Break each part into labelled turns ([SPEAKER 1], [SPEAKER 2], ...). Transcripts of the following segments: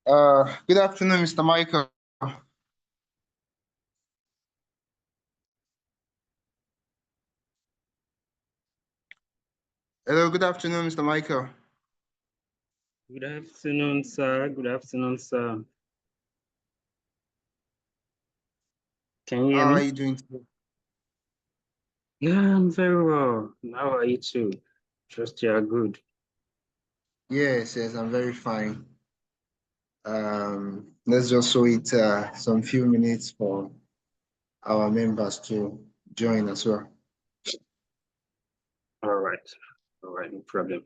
[SPEAKER 1] Good afternoon, Mr. Michael. Hello, good afternoon, Mr. Michael.
[SPEAKER 2] Good afternoon, sir. Good afternoon, sir. Can you hear
[SPEAKER 1] How are
[SPEAKER 2] me?
[SPEAKER 1] you doing today?
[SPEAKER 2] Yeah, I'm very well. How are you too? Trust you are good.
[SPEAKER 1] Yes, yes, I'm very fine. Let's just wait some few minutes for our members to join as well.
[SPEAKER 2] All right. All right, no problem.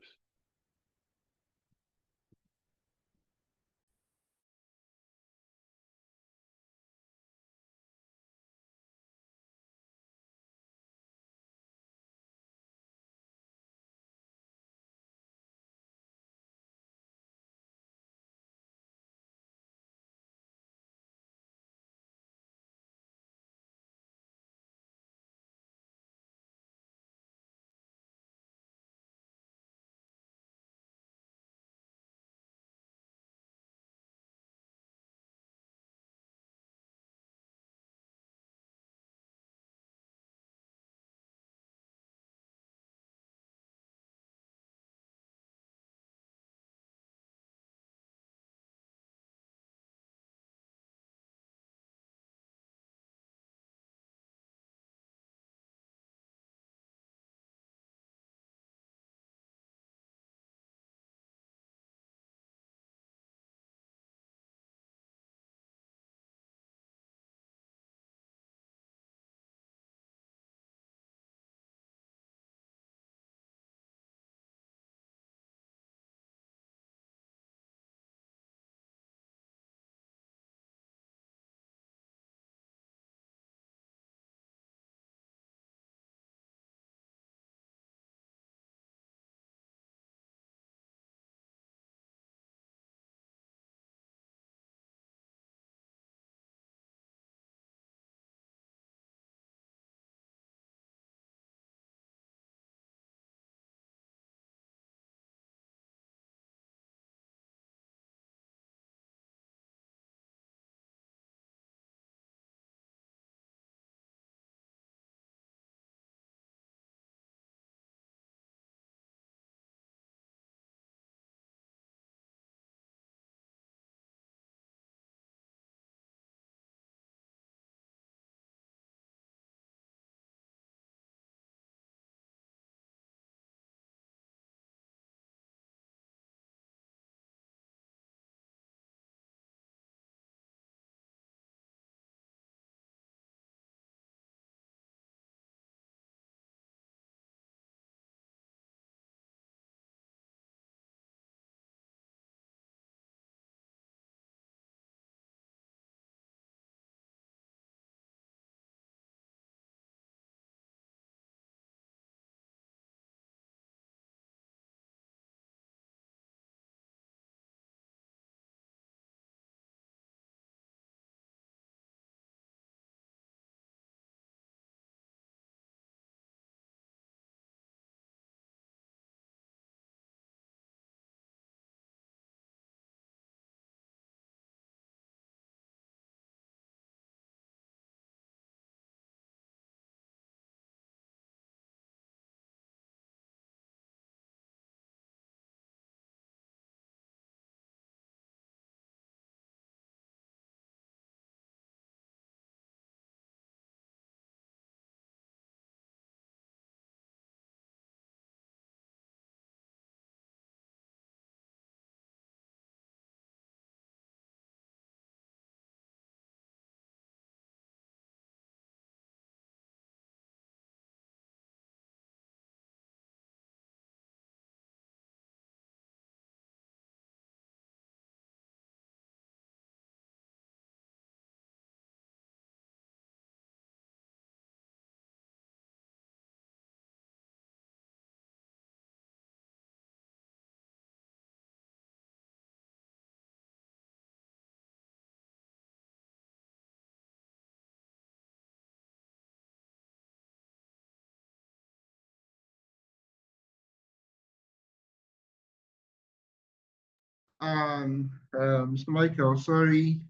[SPEAKER 1] Mr. Michael, sorry.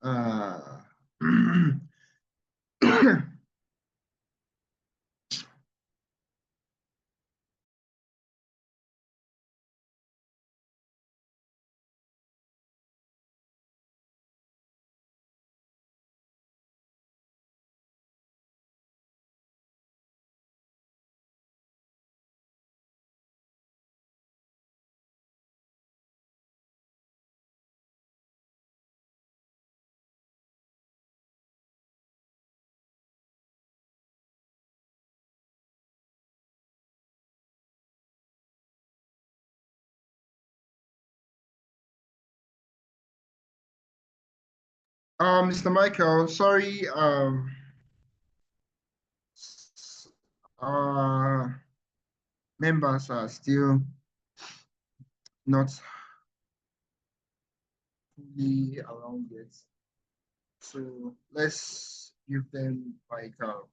[SPEAKER 1] Uh, Mr. Michael, sorry. Our members are still not fully around yet. So let's give them 4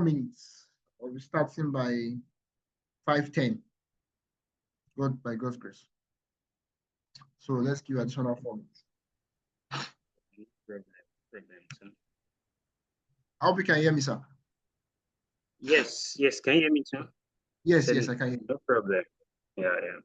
[SPEAKER 1] minutes. We'll be starting by 5:10. By God's grace. So let's give additional 4 minutes.
[SPEAKER 2] Sir.
[SPEAKER 1] I hope you can hear me, sir.
[SPEAKER 2] Yes, yes. Can you hear me too?
[SPEAKER 1] Yes,
[SPEAKER 2] Said
[SPEAKER 1] yes, I can hear you.
[SPEAKER 2] no problem. Yeah, yeah.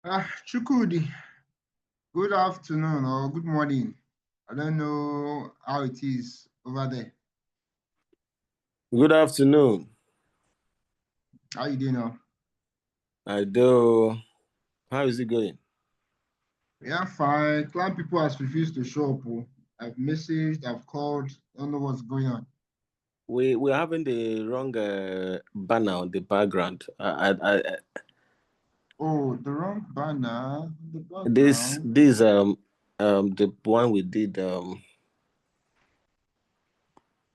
[SPEAKER 1] Chukudi, good afternoon or good morning. I don't know how it is over there.
[SPEAKER 3] Good afternoon.
[SPEAKER 1] How you doing now?
[SPEAKER 3] I do. How is it going?
[SPEAKER 1] Yeah, fine. Clan people has refused to show up. Oh. I've messaged, I've called, don't know what's going on.
[SPEAKER 3] We're having the wrong banner on the background.
[SPEAKER 1] Oh, the wrong banner, the
[SPEAKER 3] This
[SPEAKER 1] background.
[SPEAKER 3] this the one we did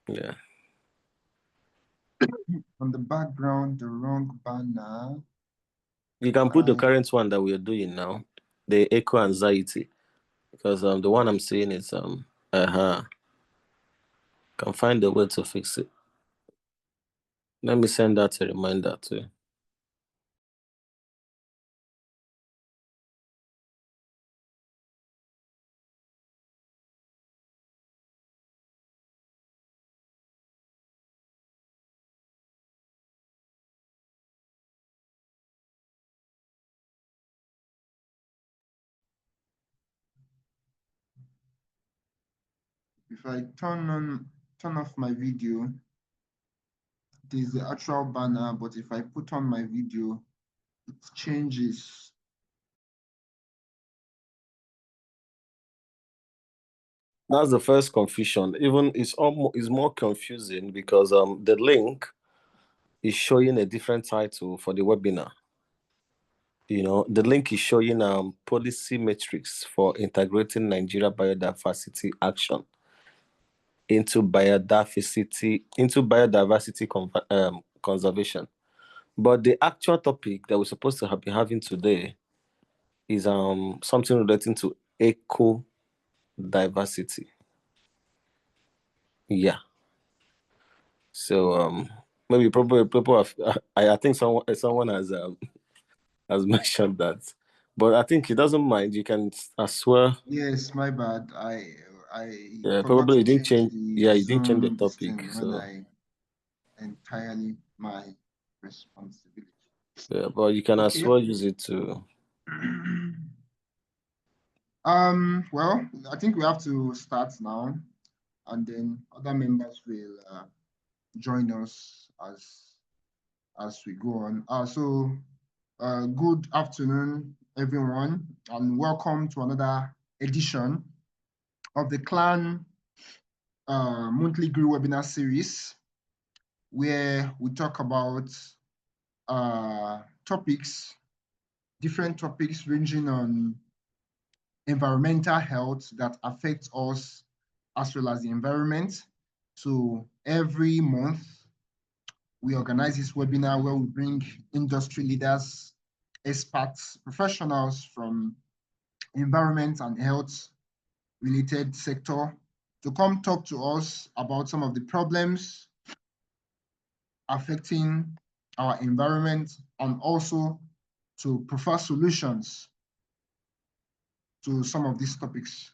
[SPEAKER 3] yeah.
[SPEAKER 1] On the background, the wrong banner.
[SPEAKER 3] You can put the
[SPEAKER 1] Uh,
[SPEAKER 3] current one that we're doing now, the eco anxiety, because the one I'm seeing is can find a way to fix it. Let me send that a reminder too.
[SPEAKER 1] if I turn off my video, there's the actual banner, but if I put on my video, it changes.
[SPEAKER 3] That's the first confusion. Even it's more confusing because the link is showing a different title for the webinar. The link is showing policy metrics for integrating Nigeria biodiversity action into biodiversity conservation. But the actual topic that we're supposed to be having today is something relating to eco diversity. Yeah. So maybe probably people have I think someone has mentioned that. But I think he doesn't mind. You can as well.
[SPEAKER 1] Yes, my bad. I
[SPEAKER 3] Yeah,
[SPEAKER 1] forgot
[SPEAKER 3] probably
[SPEAKER 1] to
[SPEAKER 3] you didn't
[SPEAKER 1] change
[SPEAKER 3] change.
[SPEAKER 1] the
[SPEAKER 3] Yeah, you didn't change the
[SPEAKER 1] Zoom this
[SPEAKER 3] topic.
[SPEAKER 1] thing when
[SPEAKER 3] So
[SPEAKER 1] I entirely my responsibility.
[SPEAKER 3] yeah, but you can as
[SPEAKER 1] Okay.
[SPEAKER 3] well use it to.
[SPEAKER 1] Well, I think we have to start now, and then other members will join us as we go on. Good afternoon, everyone, and welcome to another edition of the Clan monthly Guru webinar series, where we talk about topics, different topics ranging on environmental health that affects us as well as the environment. So every month, we organize this webinar where we bring industry leaders, experts, professionals from environment and health related sector to come talk to us about some of the problems affecting our environment and also to provide solutions to some of these topics.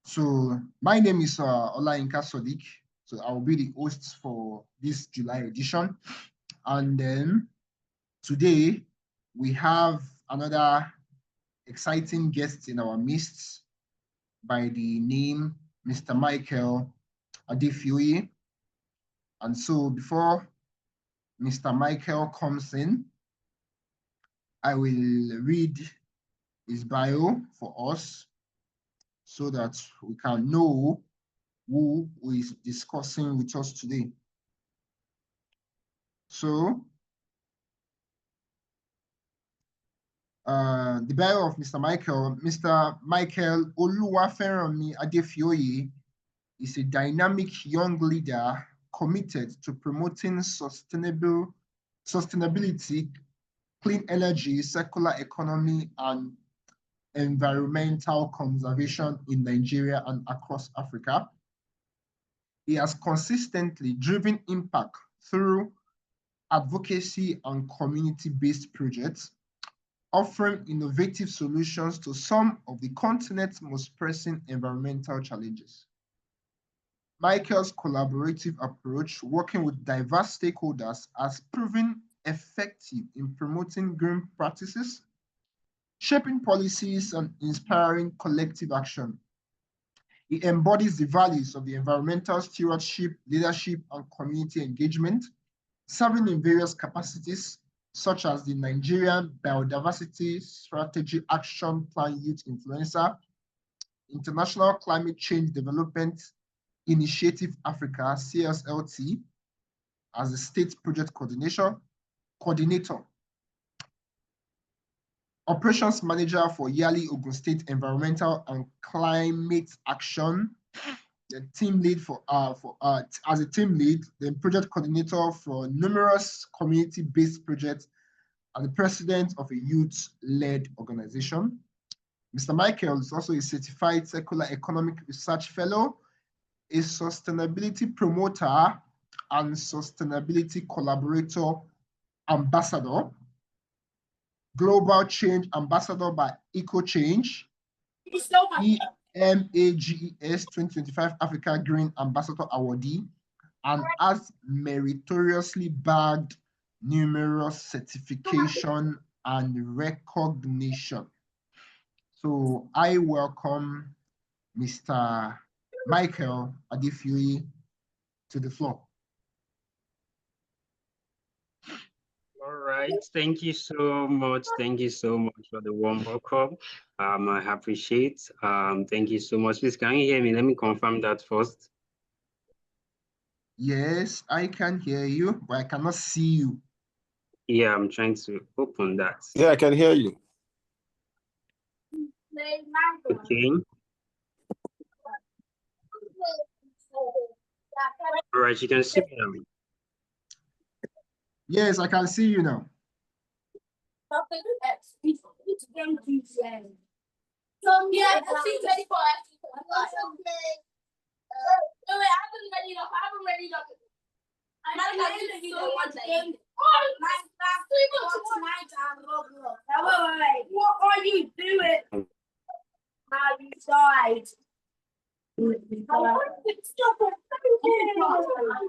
[SPEAKER 1] So my name is Olayinka Sodiq. So I will be the host for this July edition. And then today we have another exciting guest in our midst by the name Mr. Michael Adefioye. And so before Mr. Michael comes in, I will read his bio for us so that we can know who is discussing with us today. So the bio of Mr. Michael Oluwaferanmi Adefioye is a dynamic young leader committed to promoting sustainability, clean energy, circular economy, and environmental conservation in Nigeria and across Africa. He has consistently driven impact through advocacy and community-based projects, offering innovative solutions to some of the continent's most pressing environmental challenges. Michael's collaborative approach, working with diverse stakeholders, has proven effective in promoting green practices, shaping policies and inspiring collective action. It embodies the values of the environmental stewardship, leadership, and community engagement, serving in various capacities, such as the Nigerian Biodiversity Strategy Action Plan Youth Influencer, International Climate Change Development Initiative Africa, CSLT, as the state project coordinator, operations manager for yearly Ogun State Environmental and Climate Action, the team lead as a team lead, the project coordinator for numerous community-based projects, and the president of a youth-led organization. Mr. Michael is also a certified circular economic research fellow, a sustainability promoter, and sustainability collaborator ambassador, global change ambassador by EcoChange, EMAGES 2025 Africa Green Ambassador Awardee, and has meritoriously bagged numerous certification and recognition. So I welcome Mr. Michael Adifui to the floor.
[SPEAKER 2] All right, thank you so much. Thank you so much for the warm welcome. I appreciate. Thank you so much. Please, can you hear me? Let me confirm that first.
[SPEAKER 1] Yes, I can hear you, but I cannot see you.
[SPEAKER 2] Yeah, I'm trying to open that.
[SPEAKER 3] Yeah, I can hear you.
[SPEAKER 2] Okay. All right, you can see me now.
[SPEAKER 1] Yes, I can see you now.
[SPEAKER 4] What are you doing? Now you died.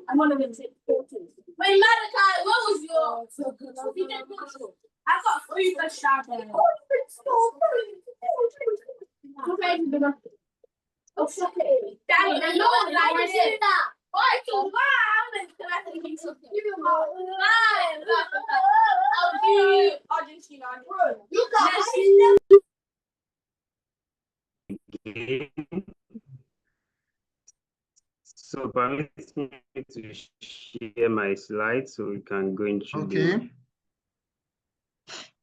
[SPEAKER 4] I'm one of them. Wait, Malachi, what was yours? I got 3 for shopping. Oh, fuck it. Daddy, I know what I did. Why so loud? Give him all. I'll do Argentina. You got
[SPEAKER 2] So permit me to share my slides so we can go into the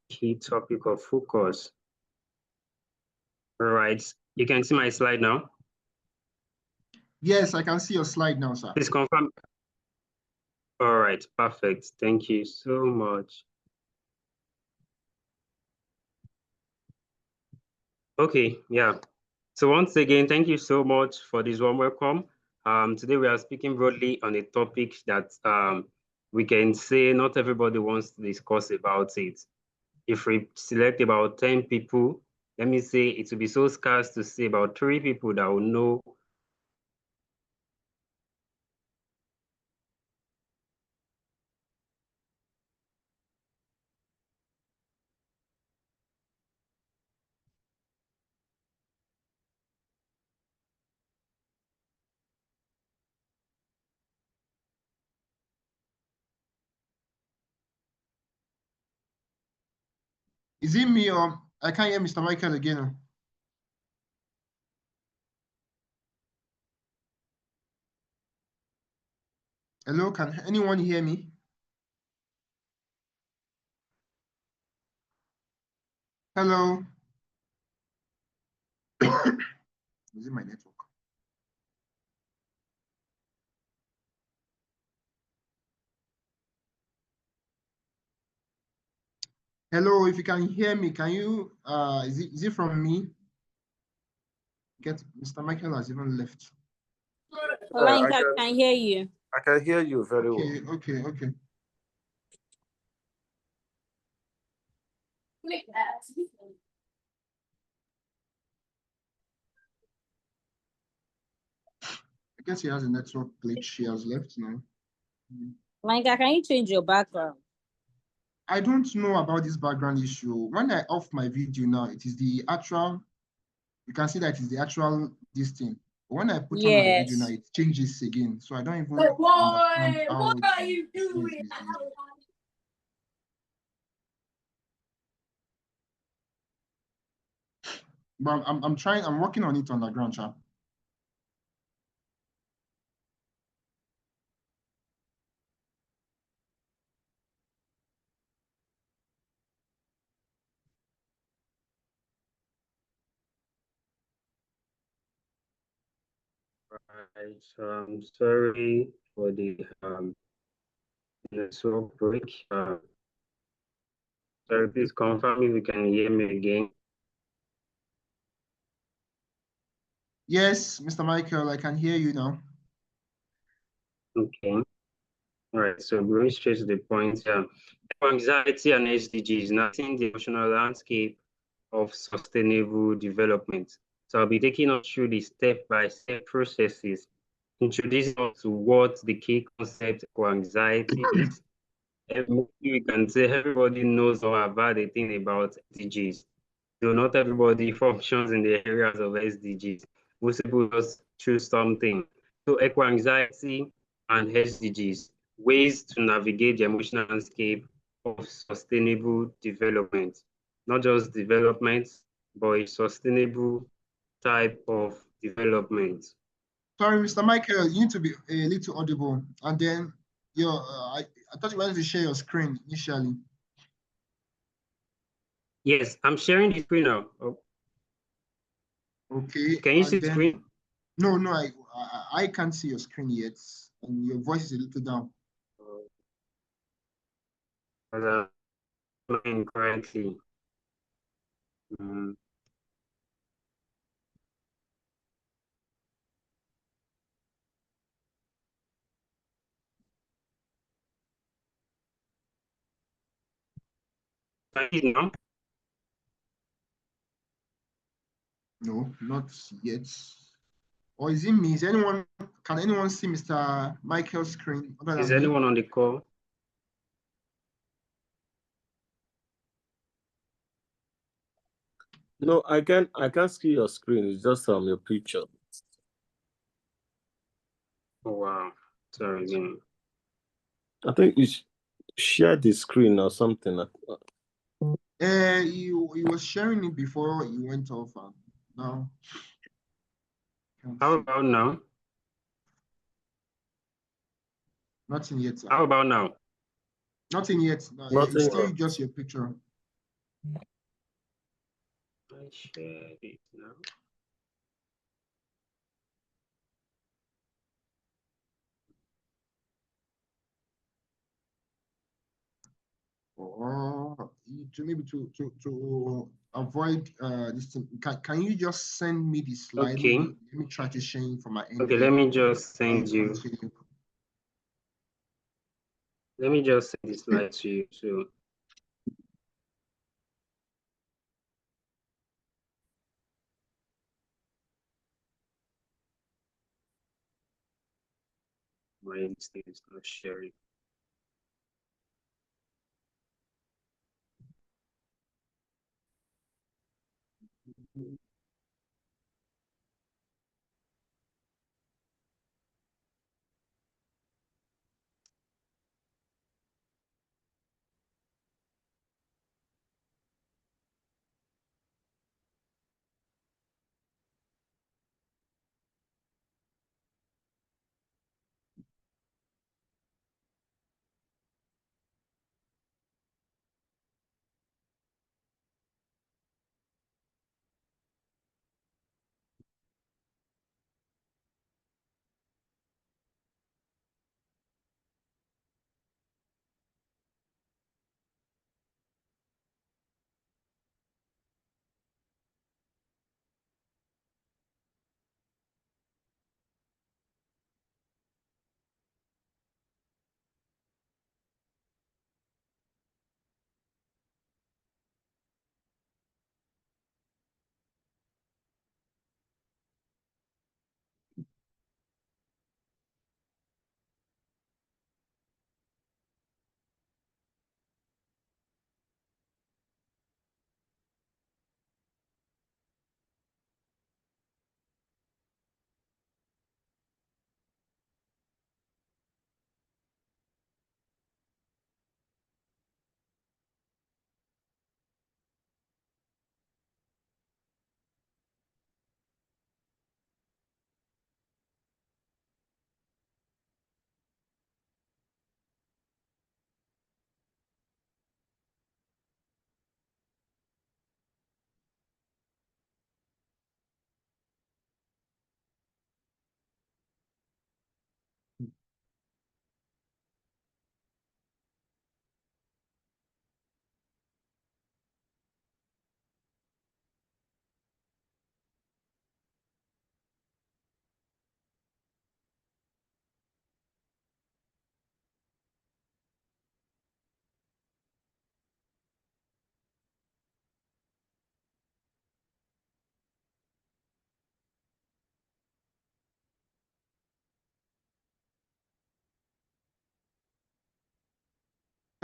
[SPEAKER 2] key topic of focus. All right, you can see my slide now.
[SPEAKER 1] Yes, I can see your slide now, sir.
[SPEAKER 2] Please confirm. All right, perfect. Thank you so much. Okay, yeah. So once again, thank you so much for this warm welcome. Today we are speaking broadly on a topic that we can say not everybody wants to discuss about it. If we select about 10 people, let me say it will be so scarce to say about 3 people that will know
[SPEAKER 1] Is it me or I can't hear Mr. Michael again? Hello, can anyone hear me? Hello. Is it my network? Hello, if you can hear me, can you, is it from me? Get Mr. Michael has even left.
[SPEAKER 5] I can hear you.
[SPEAKER 3] I can hear you very well.
[SPEAKER 1] Okay. I guess he has a network glitch. He has left now.
[SPEAKER 5] Micah, can you change your background?
[SPEAKER 1] I don't know about this background issue. When I off my video now, it is the actual, you can see that it's the actual this thing. But when I put on my video now,
[SPEAKER 5] Yes.
[SPEAKER 1] it changes again. So I don't even
[SPEAKER 4] But boy,
[SPEAKER 1] understand how
[SPEAKER 4] what are you
[SPEAKER 1] the thing is
[SPEAKER 4] doing?
[SPEAKER 1] misbehaving. But I'm trying, I'm working on it on the ground, chat.
[SPEAKER 2] Right. Sorry for the network break. Sorry, please confirm if you can hear me again.
[SPEAKER 1] Yes, Mr. Michael, I can hear you now.
[SPEAKER 2] Okay. All right. So going straight to the point. Anxiety and SDGs, nothing the emotional landscape of sustainable development. So I'll be taking us through the step-by-step processes, introducing us to what the key concept for anxiety is. And we can say everybody knows or about the thing about SDGs. So not everybody functions in the areas of SDGs. Most people just choose something. So eco-anxiety and SDGs, ways to navigate the emotional landscape of sustainable development. Not just development, but a sustainable type of development.
[SPEAKER 1] Sorry, Mr. Michael, you need to be a little audible. And then I thought you wanted to share your screen initially.
[SPEAKER 2] Yes, I'm sharing the screen now. Oh,
[SPEAKER 1] Okay.
[SPEAKER 2] can you
[SPEAKER 1] And
[SPEAKER 2] see the
[SPEAKER 1] then,
[SPEAKER 2] screen?
[SPEAKER 1] no, I can't see your screen yet. And your voice is a little down.
[SPEAKER 2] Currently. Mm. Can you now?
[SPEAKER 1] No, not yet. Or is it me? Can anyone see Mr. Michael's screen other
[SPEAKER 2] Is
[SPEAKER 1] than me?
[SPEAKER 2] anyone on the call?
[SPEAKER 3] No, I can see your screen. It's just your picture.
[SPEAKER 2] Oh, wow. Sorry again.
[SPEAKER 3] I think you share the screen or something.
[SPEAKER 1] He was sharing it before he went off. And now, can't
[SPEAKER 2] How
[SPEAKER 1] see.
[SPEAKER 2] about now?
[SPEAKER 1] Nothing yet, sir.
[SPEAKER 2] How about now?
[SPEAKER 1] Nothing yet. No,
[SPEAKER 3] Nothing.
[SPEAKER 1] it's still just your picture.
[SPEAKER 2] I share it now.
[SPEAKER 1] Or to maybe to avoid this thing. Can you just send me the slide?
[SPEAKER 2] Okay.
[SPEAKER 1] Maybe let me try to share it from my end.
[SPEAKER 2] Okay, let me just
[SPEAKER 1] Then
[SPEAKER 2] send you.
[SPEAKER 1] continue.
[SPEAKER 2] Let me just send this slide to you. So my instinct is not sharing.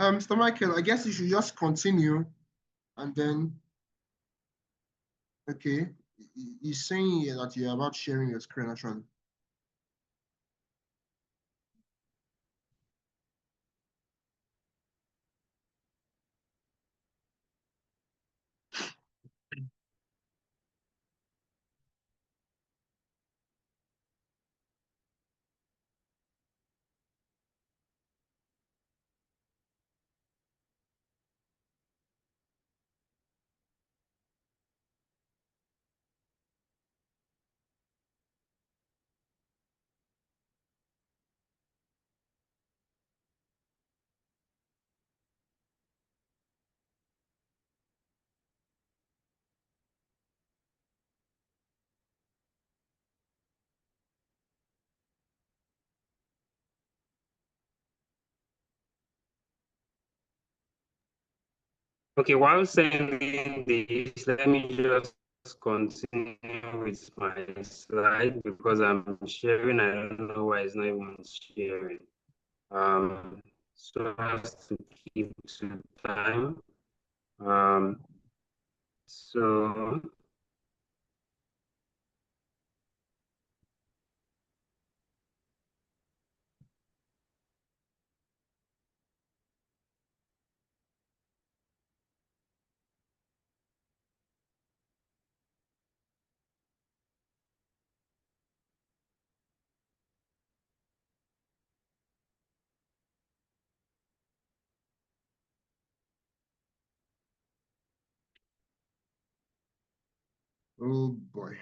[SPEAKER 1] Mr. Michael, I guess you should just continue and then, okay, he's saying here that you're about sharing your screen actually.
[SPEAKER 2] Okay, while sending this, let me just continue with my slide because I'm sharing. I don't know why it's not even sharing. So as to keep to time. So
[SPEAKER 1] Oh boy.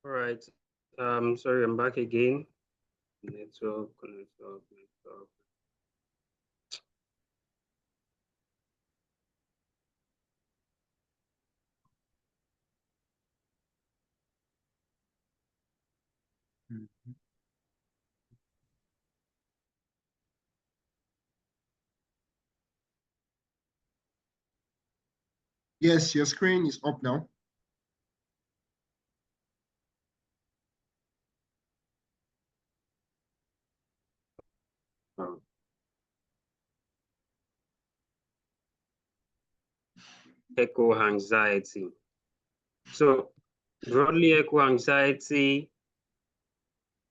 [SPEAKER 2] all right. Sorry, I'm back again. Network.
[SPEAKER 1] Yes, your screen is up now.
[SPEAKER 2] Eco-anxiety. So broadly, eco-anxiety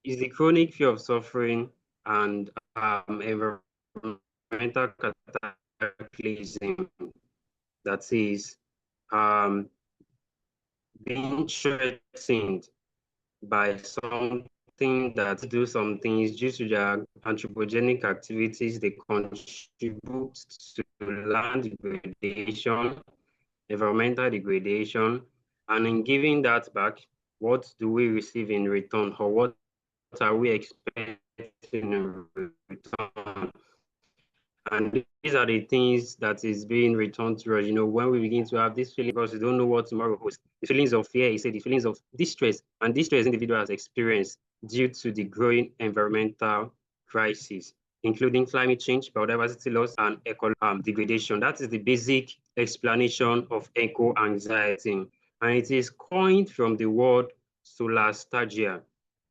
[SPEAKER 2] is the chronic fear of suffering and environmental cataclysm that is being threatened by something that do some things due to their anthropogenic activities. They contribute to land degradation, environmental degradation, and in giving that back, what do we receive in return, or what are we expecting in return? And these are the things that is being returned to us. You know, when we begin to have this feeling, because we don't know what tomorrow holds, the feelings of fear, he said, the feelings of distress, and distress individual has experienced due to the growing environmental crisis, including climate change, biodiversity loss, and eco degradation. That is the basic explanation of eco-anxiety. And it is coined from the word solastalgia.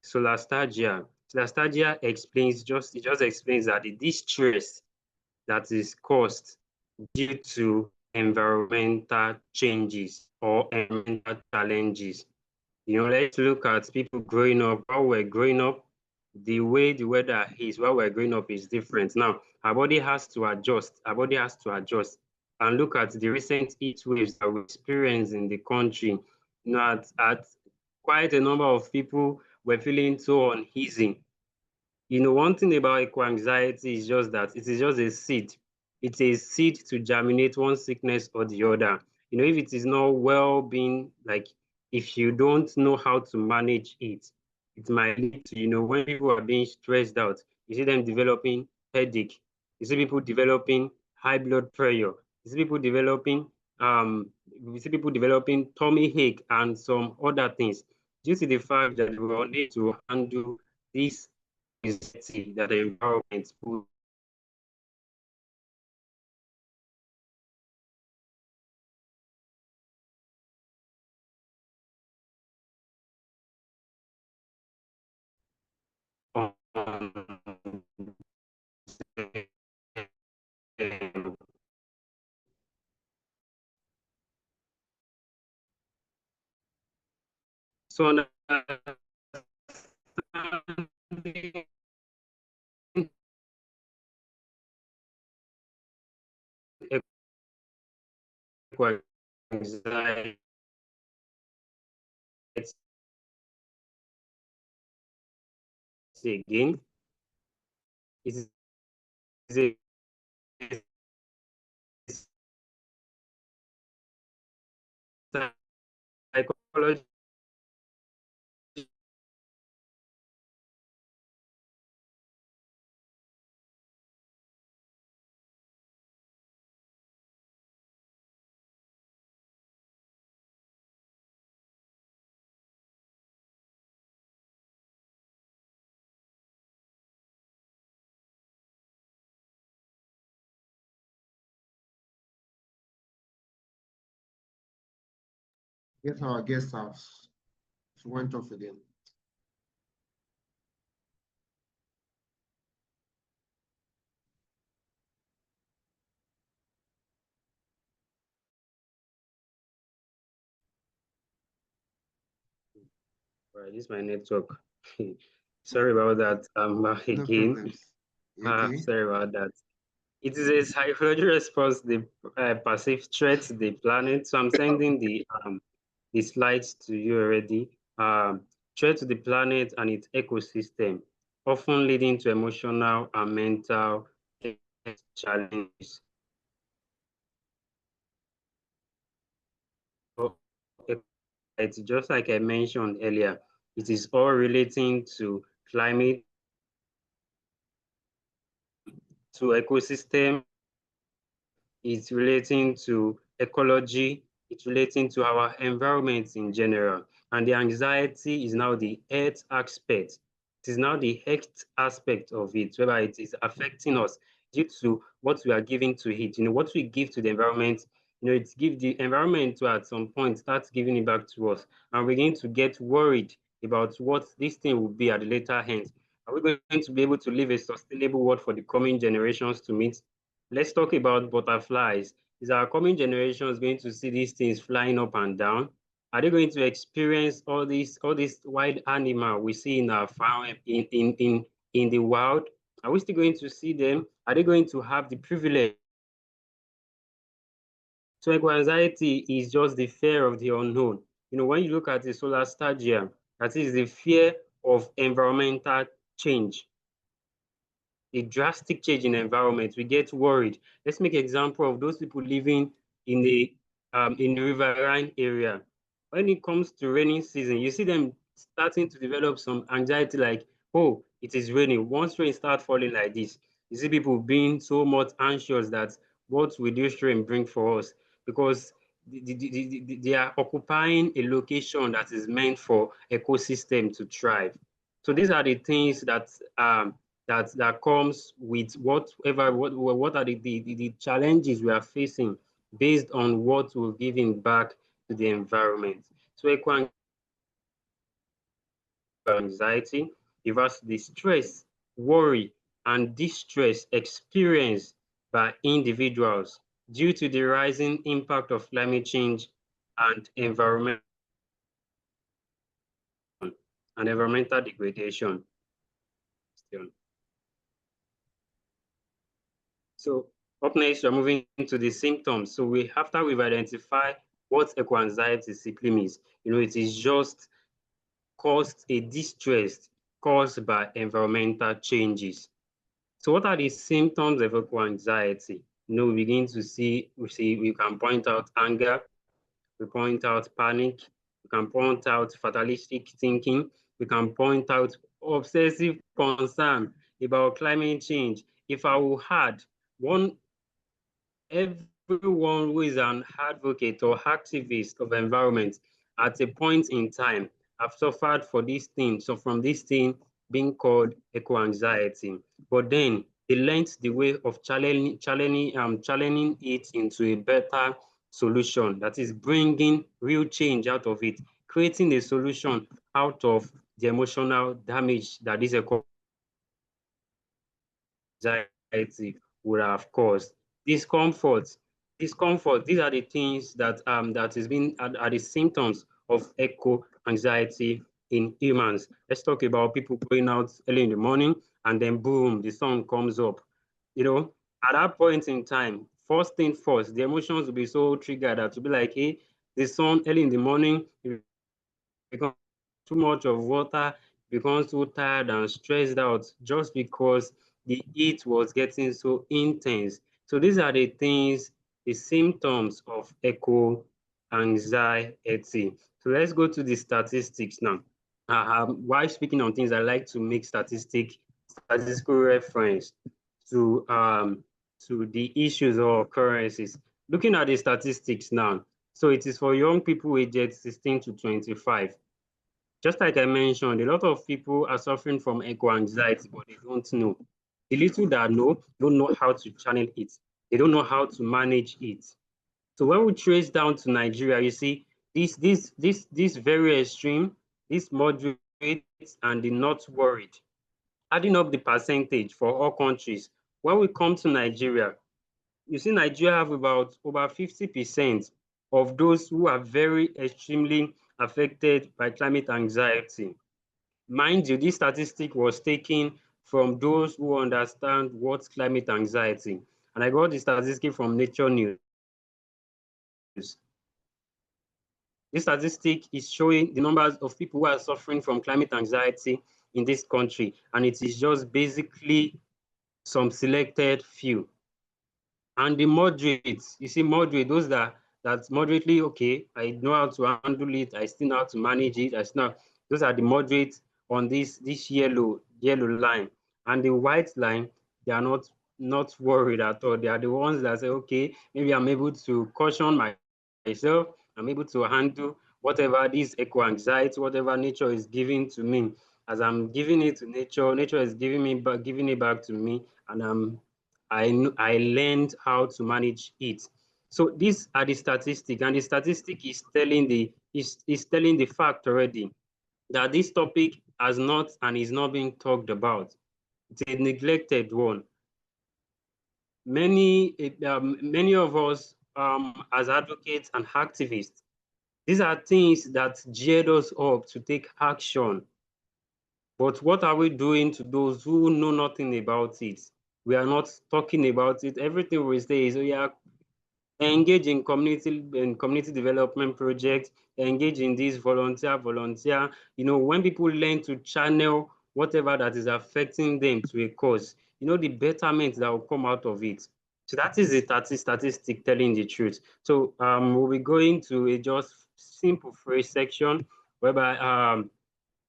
[SPEAKER 2] Solastalgia. Solastalgia explains it just explains that the distress that is caused due to environmental changes or environmental challenges. You know, let's look at people growing up. While we're growing up, the way the weather is while we're growing up is different. Now, our body has to adjust. Our body has to adjust. And look at the recent heat waves that we experience in the country. You know, at quite a number of people were feeling so uneasy. You know, one thing about eco-anxiety is just that it is just a seed. It's a seed to germinate one sickness or the other. You know, if it is not well being, like if you don't know how to manage it, it might lead to, you know, when people are being stressed out, you see them developing headache, you see people developing high blood pressure, you see people developing you see people developing tummy ache and some other things. due to the fact that we will need to handle this anxiety that the environment puts on so anxiety again, it is a psychology
[SPEAKER 1] Get our guest house. She went off again.
[SPEAKER 2] Right, this is my network. Sorry about that. I'm back
[SPEAKER 1] No
[SPEAKER 2] again.
[SPEAKER 1] problems. Okay.
[SPEAKER 2] Sorry about that. It is a psychological response to the perceived threat to the planet. So I'm sending the slides to you already. Threat to the planet and its ecosystem, often leading to emotional and mental challenges. It's just like I mentioned earlier, it is all relating to climate, to ecosystem, it's relating to ecology, it's relating to our environment in general. And the anxiety is now the health aspect. It is now the health aspect of it, whereby it is affecting us due to what we are giving to it. What we give to the environment, it gives the environment to at some point starts giving it back to us. And we're going to get worried about what this thing will be at the later end. Are we going to be able to live a sustainable world for the coming generations to meet? Let's talk about butterflies. Is our coming generations going to see these things flying up and down? Are they going to experience all these wild animal we see in our farm in the wild? Are we still going to see them? Are they going to have the privilege? So eco-anxiety is just the fear of the unknown. When you look at the solar stadium, that is the fear of environmental change, a drastic change in environment, we get worried. Let's make an example of those people living in the riverine area. When it comes to raining season, you see them starting to develop some anxiety like, oh, it is raining. Once rain starts falling like this, you see people being so much anxious that what will this rain bring for us? Because they are occupying a location that is meant for ecosystem to thrive. So these are the things that that comes with what are the challenges we are facing based on what we're giving back to the environment. So anxiety refers to the stress, worry, and distress experienced by individuals due to the rising impact of climate change and environmental degradation. So up next, we're moving into the symptoms. So after we've identified what eco-anxiety simply means, it is just caused a distress caused by environmental changes. So what are the symptoms of eco-anxiety? We begin to see, we can point out anger, we point out panic, we can point out fatalistic thinking, we can point out obsessive concern about climate change. If I will add everyone who is an advocate or activist of environment at a point in time have suffered for this thing, so from this thing being called eco-anxiety. But then they learned the way of challenging it into a better solution, that is bringing real change out of it, creating a solution out of the emotional damage that this eco-anxiety would have caused. Discomfort, these are the things that that is being are the symptoms of eco-anxiety in humans. Let's talk about people going out early in the morning and then boom, the sun comes up. You know, at that point in time, first thing first, the emotions will be so triggered that to be like, hey, the sun early in the morning, it becomes too much of water, becomes too tired and stressed out just because the heat was getting so intense. So these are the things, the symptoms of eco-anxiety. So let's go to the statistics now. While speaking on things, I like to make statistical reference to the issues or occurrences. Looking at the statistics now, so it is for young people aged 16 to 25. Just like I mentioned, a lot of people are suffering from eco-anxiety, but they don't know. The little that know, don't know how to channel it. They don't know how to manage it. So when we trace down to Nigeria, you see this very extreme, this moderate, and the not worried, adding up the percentage for all countries. When we come to Nigeria, you see Nigeria have about over 50% of those who are very extremely affected by climate anxiety. Mind you, this statistic was taken from those who understand what's climate anxiety. And I got the statistic from Nature News. This statistic is showing the numbers of people who are suffering from climate anxiety in this country, and it is just basically some selected few. And the moderates, you see, moderate, those that's moderately okay, I know how to handle it, I still know how to manage it, I still know, those are the moderates on this yellow line. And the white line, they are not worried at all. They are the ones that say, okay, maybe I'm able to caution myself, I'm able to handle whatever this eco-anxiety, whatever nature is giving to me. As I'm giving it to nature, nature is giving it back to me, and I learned how to manage it. So these are the statistics, and the statistic is telling the fact already that this topic has not and is not being talked about. It's a neglected one. Many of us as advocates and activists, these are things that geared us up to take action. But what are we doing to those who know nothing about it? We are not talking about it. Everything we say is, oh yeah, engage in community development projects, engage in this volunteer. You know, when people learn to channel whatever that is affecting them to a cause, you know, the betterment that will come out of it. So that is the statistic telling the truth. So we'll be going to a just simple phrase section whereby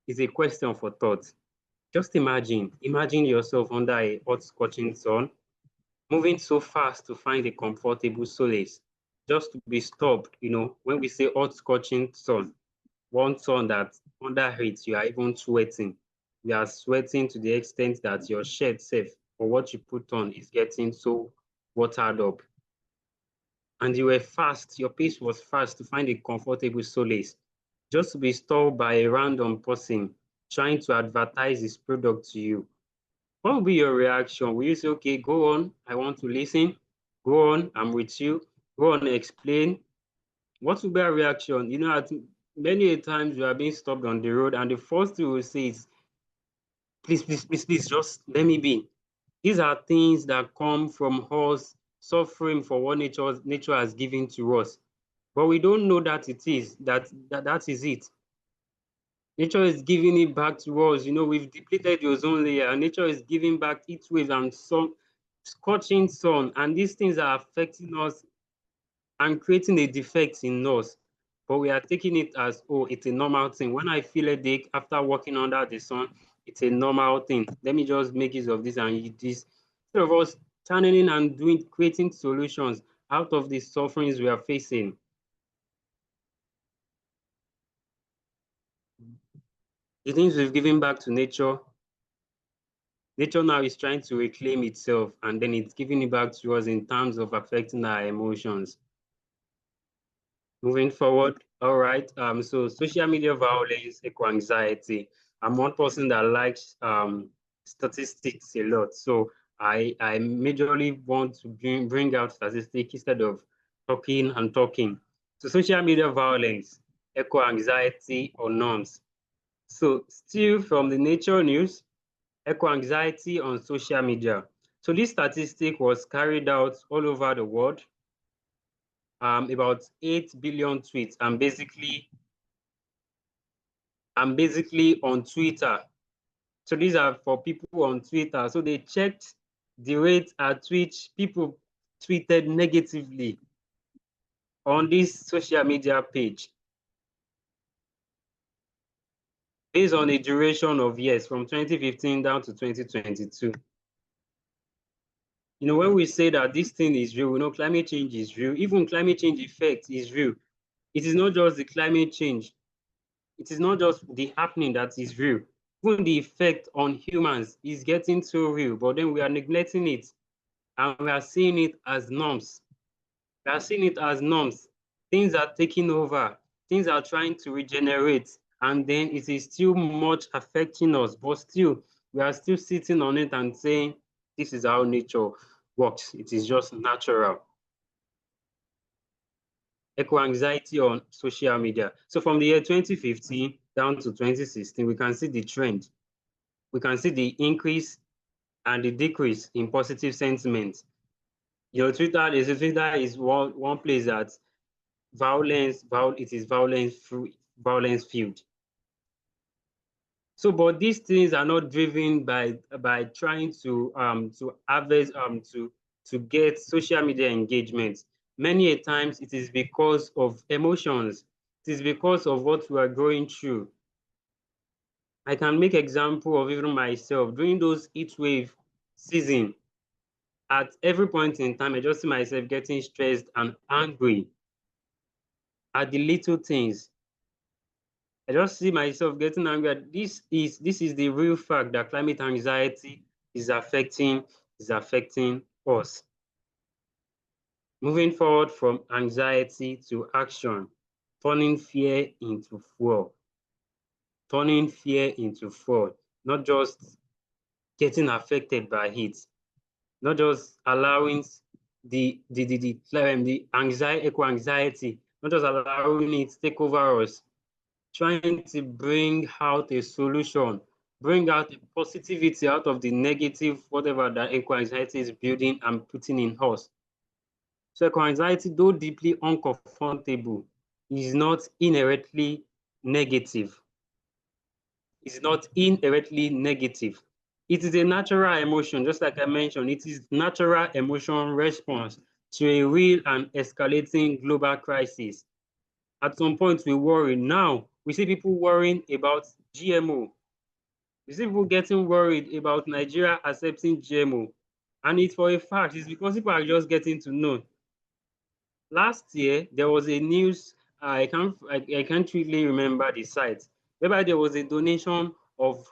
[SPEAKER 2] it's a question for thought. Just imagine yourself under a hot scorching sun, moving so fast to find a comfortable solace, just to be stopped, you know, when we say hot scorching sun, one sun that under heat, you are even sweating. You are sweating to the extent that your shirt safe or what you put on is getting so watered up. And you were fast, your pace was fast to find a comfortable solace, just to be stopped by a random person trying to advertise his product to you. What will be your reaction? Will you say, okay, go on, I want to listen, go on, I'm with you, go on, explain? What will be our reaction? You know, at many times you are being stopped on the road, and the first thing you will say is, please, just let me be. These are things that come from us suffering for what nature has given to us. But we don't know that it is, that is it. Nature is giving it back to us. You know, we've depleted the ozone layer, and nature is giving back heat waves and sun, scorching sun, and these things are affecting us and creating a defect in us. But we are taking it as, oh, it's a normal thing. When I feel a headache after walking under the sun, it's a normal thing. Let me just make use of this and eat this. Instead of us channeling and creating solutions out of the sufferings we are facing. the things we've given back to nature, nature now is trying to reclaim itself, and then it's giving it back to us in terms of affecting our emotions. Moving forward, all right. So social media violence, eco-anxiety. I'm one person that likes statistics a lot. So I majorly want to bring out statistics instead of talking and talking. So social media violence, eco-anxiety or norms. So still from the Nature News, eco-anxiety on social media. So this statistic was carried out all over the world, about 8 billion tweets, and basically on Twitter. So these are for people on Twitter. So they checked the rate at which people tweeted negatively on this social media page based on a duration of years from 2015 down to 2022. You know, when we say that this thing is real, we know climate change is real, even climate change effect is real. It is not just the climate change. It is not just the happening that is real. Even the effect on humans is getting so real, but then we are neglecting it and we are seeing it as norms. We are seeing it as norms. Things are taking over, things are trying to regenerate, and then it is still much affecting us, but still, we are still sitting on it and saying, this is how nature works. It is just natural. Eco-anxiety on social media. So from the year 2015 down to 2016, we can see the trend. We can see the increase and the decrease in positive sentiment. You know, Twitter is one place that it is violence filled. So, but these things are not driven by trying to harvest to get social media engagement. Many a times it is because of emotions. It is because of what we are going through. I can make example of even myself during those heat wave season. At every point in time, I just see myself getting stressed and angry at the little things. I just see myself getting angry at this is the real fact that climate anxiety is affecting us. Moving forward from anxiety to action, turning fear into fuel. Turning fear into fuel, not just getting affected by it, not just allowing the anxiety, eco-anxiety, not just allowing it to take over us, trying to bring out a solution, bring out the positivity out of the negative, whatever that eco-anxiety is building and putting in us. So eco-anxiety, though deeply uncomfortable, is not inherently negative. It's not inherently negative. It is a natural emotion, just like I mentioned. It is natural emotion response to a real and escalating global crisis. At some point, we worry. Now, we see people worrying about GMO. We see people getting worried about Nigeria accepting GMO. And it's for a fact, it's because people are just getting to know. Last year, there was a news, I can't really remember the site, whereby there was a donation of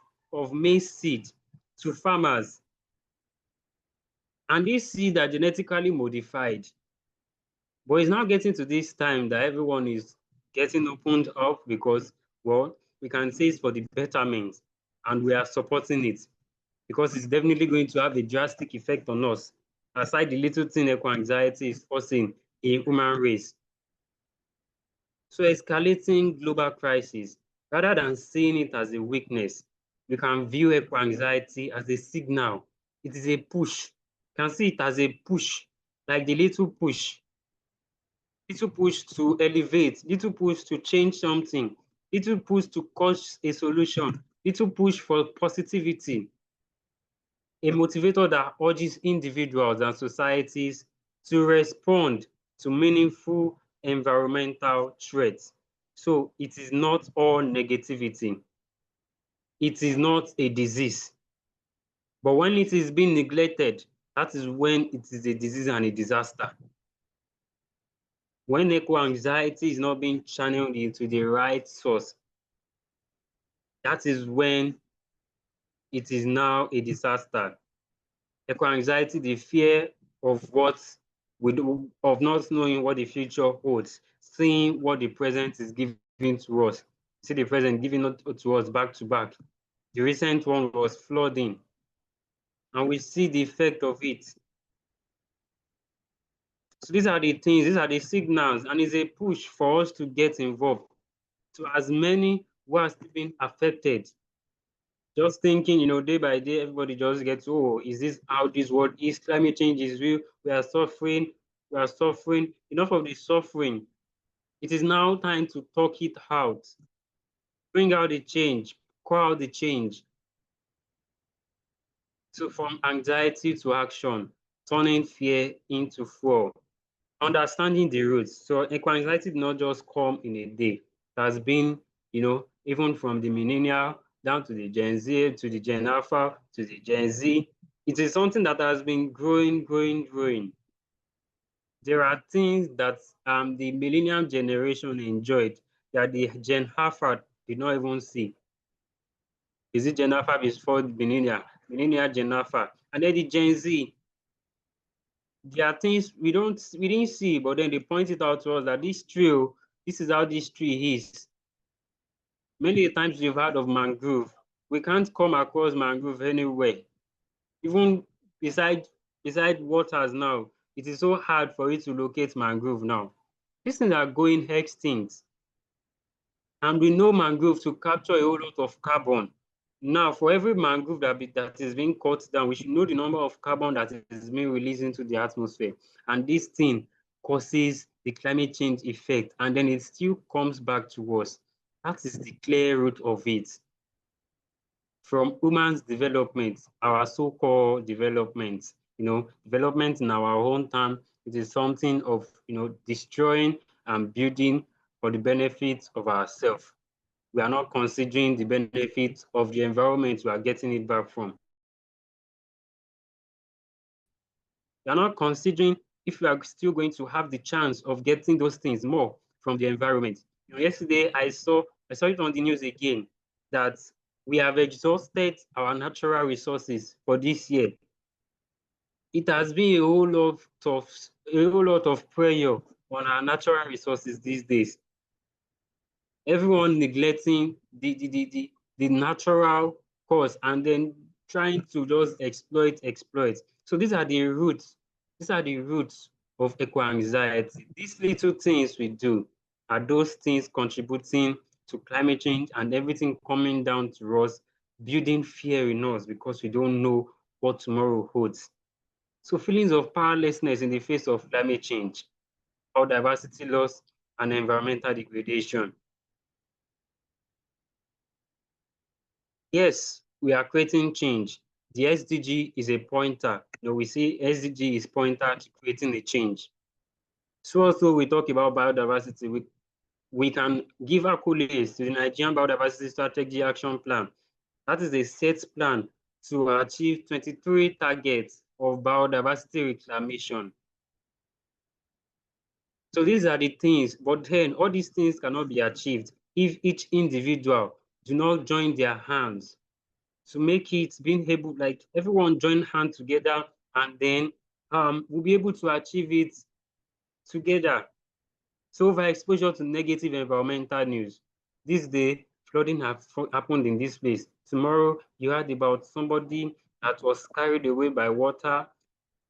[SPEAKER 2] maize seed to farmers. And these seeds are genetically modified. But it's now getting to this time that everyone is getting opened up because, well, we can say it's for the betterment and we are supporting it because it's definitely going to have a drastic effect on us, aside the little thing eco-anxiety is forcing a human race. So escalating global crisis, rather than seeing it as a weakness, we can view eco-anxiety as a signal. It is a push. You can see it as a push, like the little push to elevate, little push to change something, little push to cause a solution, little push for positivity, a motivator that urges individuals and societies to respond to meaningful environmental threats. So it is not all negativity. It is not a disease. But when it is being neglected, that is when it is a disease and a disaster. When eco-anxiety is not being channeled into the right source, that is when it is now a disaster. Eco-anxiety, the fear of of not knowing what the future holds, seeing what the present is giving to us. See the present giving it to us back to back. The recent one was flooding, and we see the effect of it. So these are the things, these are the signals, and it's a push for us to get involved. To as many who are still being affected, just thinking, day by day, everybody just gets, oh, is this how this world is? Climate change is real. We are suffering. We are suffering. Enough of the suffering. It is now time to talk it out. Bring out the change. Call out the change. So from anxiety to action, turning fear into fuel. Understanding the roots. So eco-anxiety did not just come in a day. It has been, even from the millennial down to the Gen Z, to the Gen Alpha, to the Gen Z. It is something that has been growing, growing, growing. There are things that the millennial generation enjoyed that the Gen Alpha did not even see. Is it Gen Alpha before the millennial Gen Alpha? And then the Gen Z, there are things we didn't see, but then they pointed out to us that this is how this tree is. Many times you've heard of mangrove. We can't come across mangrove anywhere. Even beside waters now, it is so hard for you to locate mangrove now. These things are going extinct. And we know mangrove to capture a whole lot of carbon. Now, for every mangrove that is being cut down, we should know the number of carbon that is being released into the atmosphere. And this thing causes the climate change effect, and then it still comes back to us. That is the clear root of it. From humans' development, our so-called development, development in our own time, it is something of, destroying and building for the benefit of ourselves. We are not considering the benefits of the environment we are getting it back from. We are not considering if we are still going to have the chance of getting those things more from the environment. Yesterday I saw it on the news again that we have exhausted our natural resources for this year. It has been a whole lot of pressure on our natural resources these days. Everyone neglecting the natural cause and then trying to just exploit. So these are the roots of eco-anxiety. These little things we do are those things contributing to climate change and everything coming down to us, building fear in us because we don't know what tomorrow holds. So feelings of powerlessness in the face of climate change, biodiversity loss, and environmental degradation. Yes, we are creating change. The SDG is a pointer. We see SDG is pointer to creating a change. So also we talk about biodiversity. We can give accolades to the Nigerian Biodiversity Strategy Action Plan. That is a set plan to achieve 23 targets of biodiversity reclamation. So these are the things, but then all these things cannot be achieved if each individual do not join their hands to make it being able, like everyone join hands together, and then we'll be able to achieve it together. So overexposure to negative environmental news. This day, flooding happened in this place. Tomorrow, you heard about somebody that was carried away by water.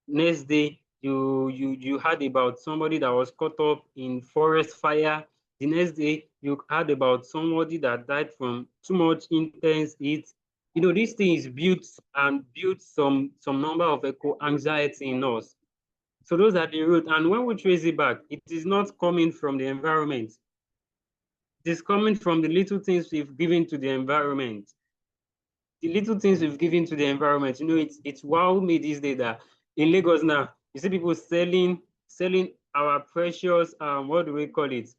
[SPEAKER 2] Next day, you heard about somebody that was caught up in forest fire. The next day, you heard about somebody that died from too much intense heat. These things build some number of eco-anxiety in us. So those are the root. And when we trace it back, it is not coming from the environment. It is coming from the little things we've given to the environment. The little things we've given to the environment. It's wow me this day that in Lagos now, you see people selling our precious, what do we call it?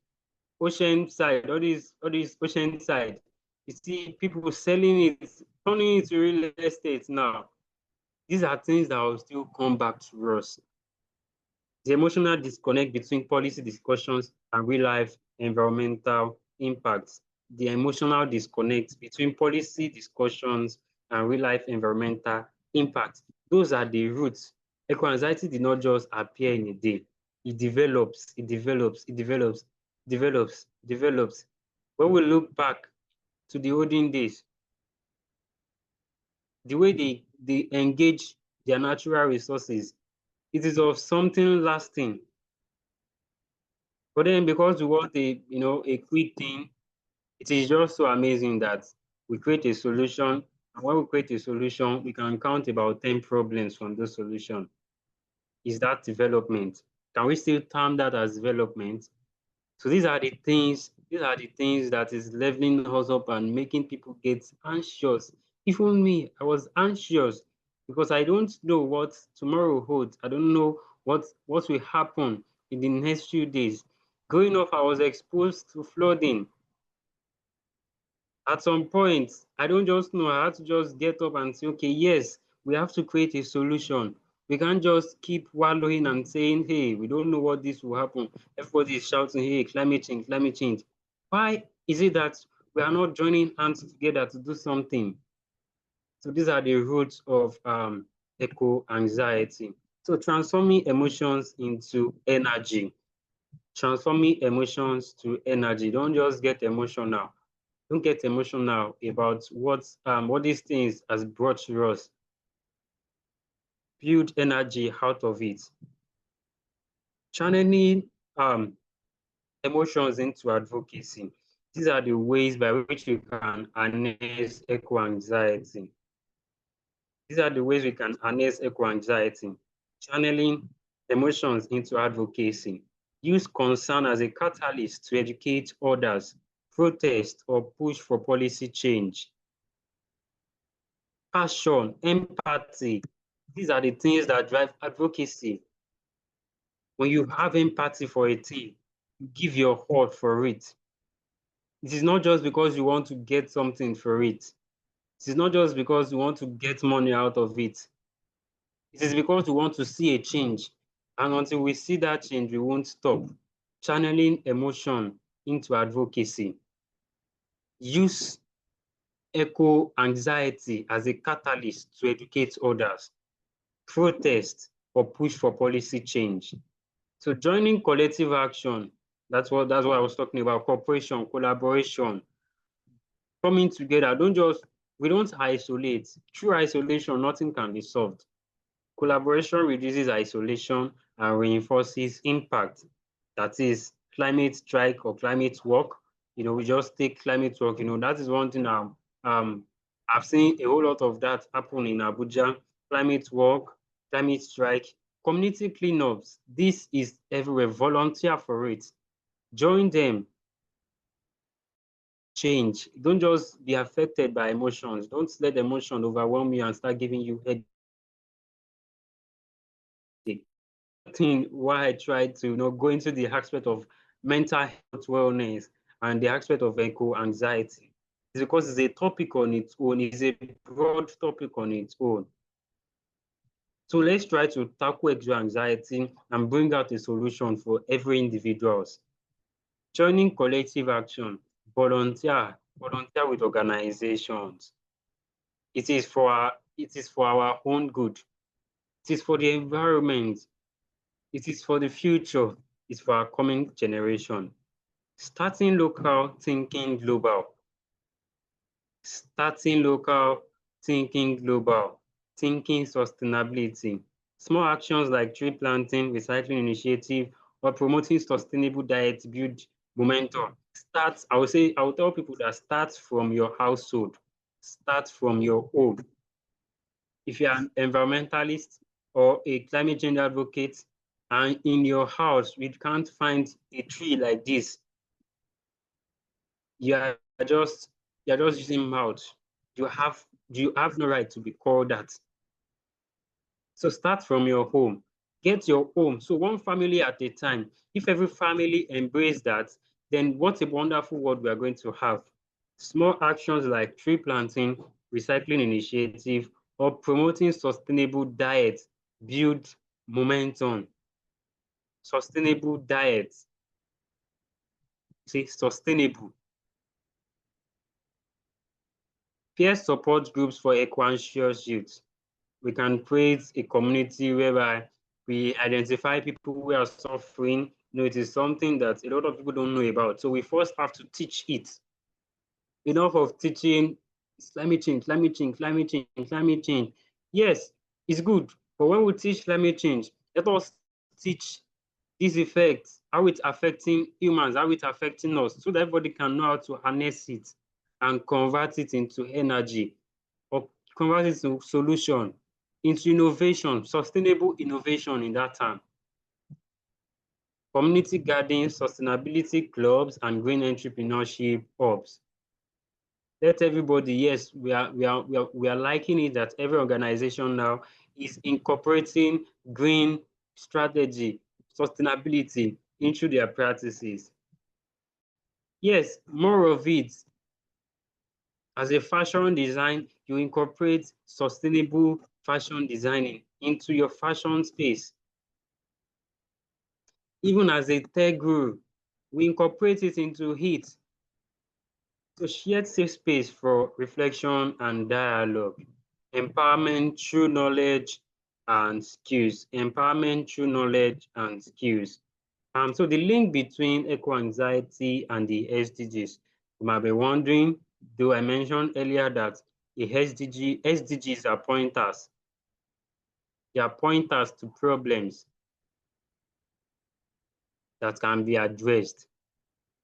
[SPEAKER 2] Ocean side, all these ocean side. You see people selling it, turning it to real estate now. These are things that will still come back to us. The emotional disconnect between policy discussions and real life environmental impacts. the emotional disconnect between policy discussions and real-life environmental impact. Those are the roots. Eco-anxiety did not just appear in a day. It develops, it develops, it develops, develops, develops. When we look back to the olden days, the way they engage their natural resources, it is of something lasting. But then because we want a quick thing, it is just so amazing that we create a solution. And when we create a solution, we can count about 10 problems from those solutions. Is that development? Can we still term that as development? So these are the things that is leveling us up and making people get anxious. Even me, I was anxious because I don't know what tomorrow holds. I don't know what will happen in the next few days. Growing up, I was exposed to flooding. At some point, I don't just know. I had to just get up and say, okay, yes, we have to create a solution. We can't just keep wallowing and saying, hey, we don't know what this will happen. Everybody is shouting, hey, climate change, climate change. Why is it that we are not joining hands together to do something? So these are the roots of eco-anxiety. So transforming emotions into energy. Transforming emotions to energy. Don't just get emotional. Don't get emotional about what these things has brought to us. Build energy out of it. Channeling emotions into advocacy. These are the ways by which we can harness eco-anxiety. These are the ways we can harness eco-anxiety. Channeling emotions into advocacy. Use concern as a catalyst to educate others, protest, or push for policy change. Passion, empathy, these are the things that drive advocacy. When you have empathy for a thing, you give your heart for it. It is not just because you want to get something for it. It is not just because you want to get money out of it. It is because we want to see a change. And until we see that change, we won't stop. Channeling emotion into advocacy. Use eco-anxiety as a catalyst to educate others. Protest or push for policy change. So joining collective action, that's what I was talking about, cooperation, collaboration, coming together. We don't isolate. Through isolation, nothing can be solved. Collaboration reduces isolation and reinforces impact. That is climate strike or climate walk. We just take climate walk. That is one thing I've seen a whole lot of that happen in Abuja. Climate walk, climate strike, community cleanups. This is everywhere. Volunteer for it. Join them. Change. Don't just be affected by emotions. Don't let emotion overwhelm you and start giving you headache. Thing why I try to go into the aspect of mental health wellness and the aspect of eco-anxiety is because it's a topic on its own. It's a broad topic on its own. So let's try to tackle eco-anxiety and bring out a solution for every individual. Joining collective action, volunteer with organizations. It is for our own good. It is for the environment. It is for the future. It's for our coming generation. Starting local, thinking global. Starting local, thinking global. Thinking sustainability. Small actions like tree planting, recycling initiative, or promoting sustainable diet build momentum. I will tell people that start from your household. Start from your home. If you're an environmentalist or a climate change advocate, and in your house we can't find a tree like this, you're just using mouth. You have no right to be called that. So start from your home. Get your home. So one family at a time. If every family embrace that, then what a wonderful world we are going to have. Small actions like tree planting, recycling initiative, or promoting sustainable diet build momentum. Sustainable diet. See, sustainable. peer support groups for eco-conscious youth. We can create a community whereby we identify people who are suffering. It is something that a lot of people don't know about. So we first have to teach it. Enough of teaching climate change, climate change, climate change, climate change. Yes, it's good. But when we teach climate change, let us teach these effects, how it's affecting humans, how it's affecting us, so that everybody can know how to harness it and convert it into energy or convert it into solution, into innovation, sustainable innovation in that term. Community gardens, sustainability clubs, and green entrepreneurship hubs. Let everybody, yes, we are liking it that every organization now is incorporating green strategy, sustainability into their practices. Yes, more of it. As a fashion design, you incorporate sustainable fashion designing into your fashion space. Even as a tech guru, we incorporate it into it. So shared safe space for reflection and dialogue. Empowerment through knowledge and skills. Empowerment through knowledge and skills. So the link between eco-anxiety and the SDGs. You might be wondering, though I mentioned earlier that the SDGs are pointers. They are pointers to problems that can be addressed.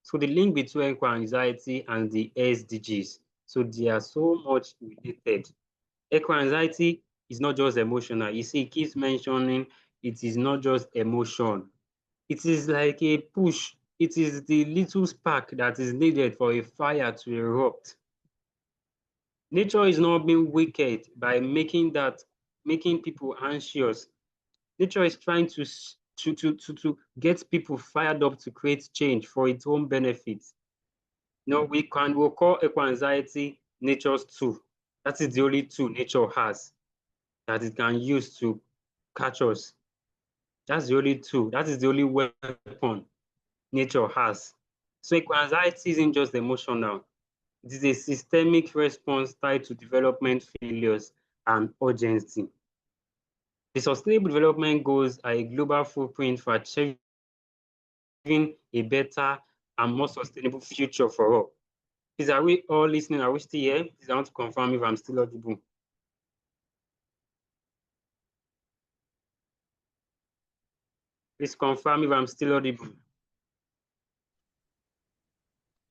[SPEAKER 2] So the link between eco-anxiety and the SDGs. So they are so much related. Eco-anxiety is not just emotional. You see, it keeps mentioning it is not just emotion. It is like a push. It is the little spark that is needed for a fire to erupt. Nature is not being wicked by making people anxious. Nature is trying to get people fired up to create change for its own benefit. We'll call eco-anxiety nature's tool. That is the only tool nature has that it can use to catch us. That's the only tool. That is the only weapon nature has. So eco-anxiety isn't just emotional. It is a systemic response tied to development failures and urgency. The Sustainable Development Goals are a global footprint for achieving a better and more sustainable future for all. Please, are we all listening? Are we still here? Please, I want to confirm if I'm still audible. Please confirm if I'm still audible.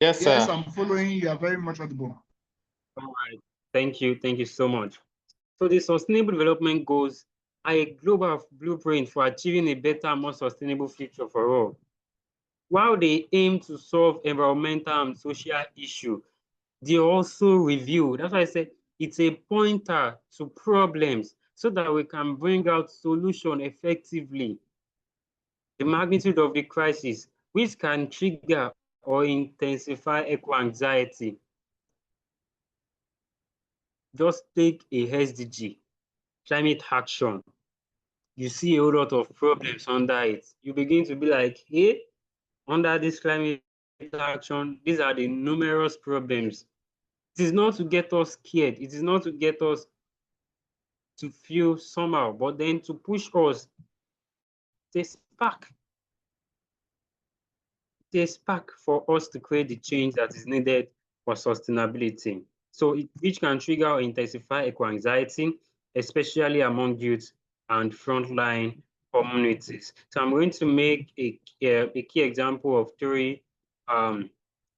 [SPEAKER 1] Yes, sir. Yes, I'm following you. You are very much audible.
[SPEAKER 2] All right. Thank you. Thank you so much. So the Sustainable Development Goals are a global blueprint for achieving a better, more sustainable future for all. While they aim to solve environmental and social issues, they also review. That's why I said it's a pointer to problems so that we can bring out solution effectively. The magnitude of the crisis, which can trigger or intensify eco-anxiety. Just take a SDG, climate action. You see a whole lot of problems under it. You begin to be like, hey, under this climate action, these are the numerous problems. It is not to get us scared. It is not to get us to feel somehow, but then to push us. It's a spark for us to create the change that is needed for sustainability. So which can trigger or intensify eco-anxiety, especially among youth and frontline communities. So I'm going to make a key example of three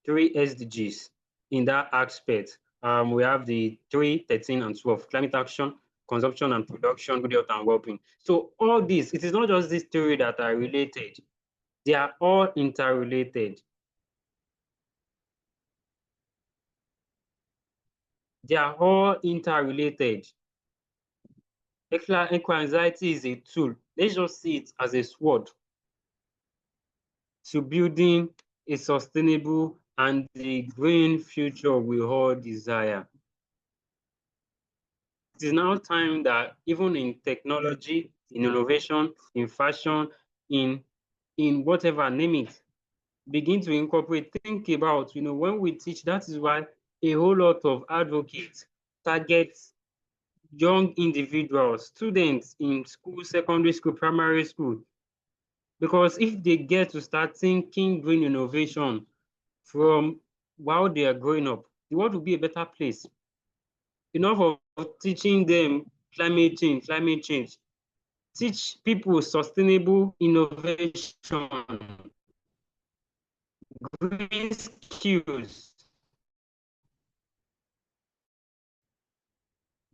[SPEAKER 2] SDGs in that aspect. We have the 3, 13, and 12, climate action, consumption and production, good health and well-being. So all this, it is not just these three that are related. They are all interrelated. They are all interrelated. Eco-anxiety is a tool. Let's just see it as a sword to building a sustainable and the green future we all desire. It is now time that even in technology, in innovation, in fashion, in whatever, name it, begin to incorporate, think about, when we teach. That is why a whole lot of advocates target young individuals, students in school, secondary school, primary school. Because if they get to start thinking green innovation from while they are growing up, the world will be a better place. Enough of teaching them climate change. Teach people sustainable innovation, green skills.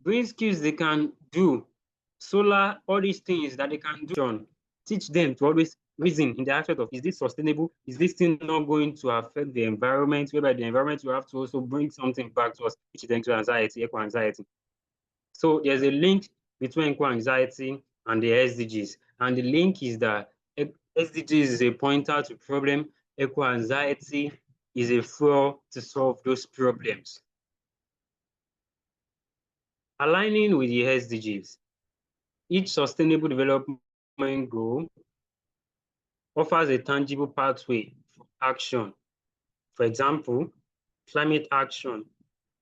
[SPEAKER 2] Green skills they can do, solar, all these things that they can do. Teach them to always reason in the aspect of, is this sustainable? Is this thing not going to affect the environment? Whereby the environment will have to also bring something back to us, which is anxiety, eco-anxiety. So there's a link between eco-anxiety and the SDGs. And the link is that SDGs is a pointer to problem, eco-anxiety is a fuel to solve those problems. Aligning with the SDGs, each sustainable development goal offers a tangible pathway for action. For example, climate action,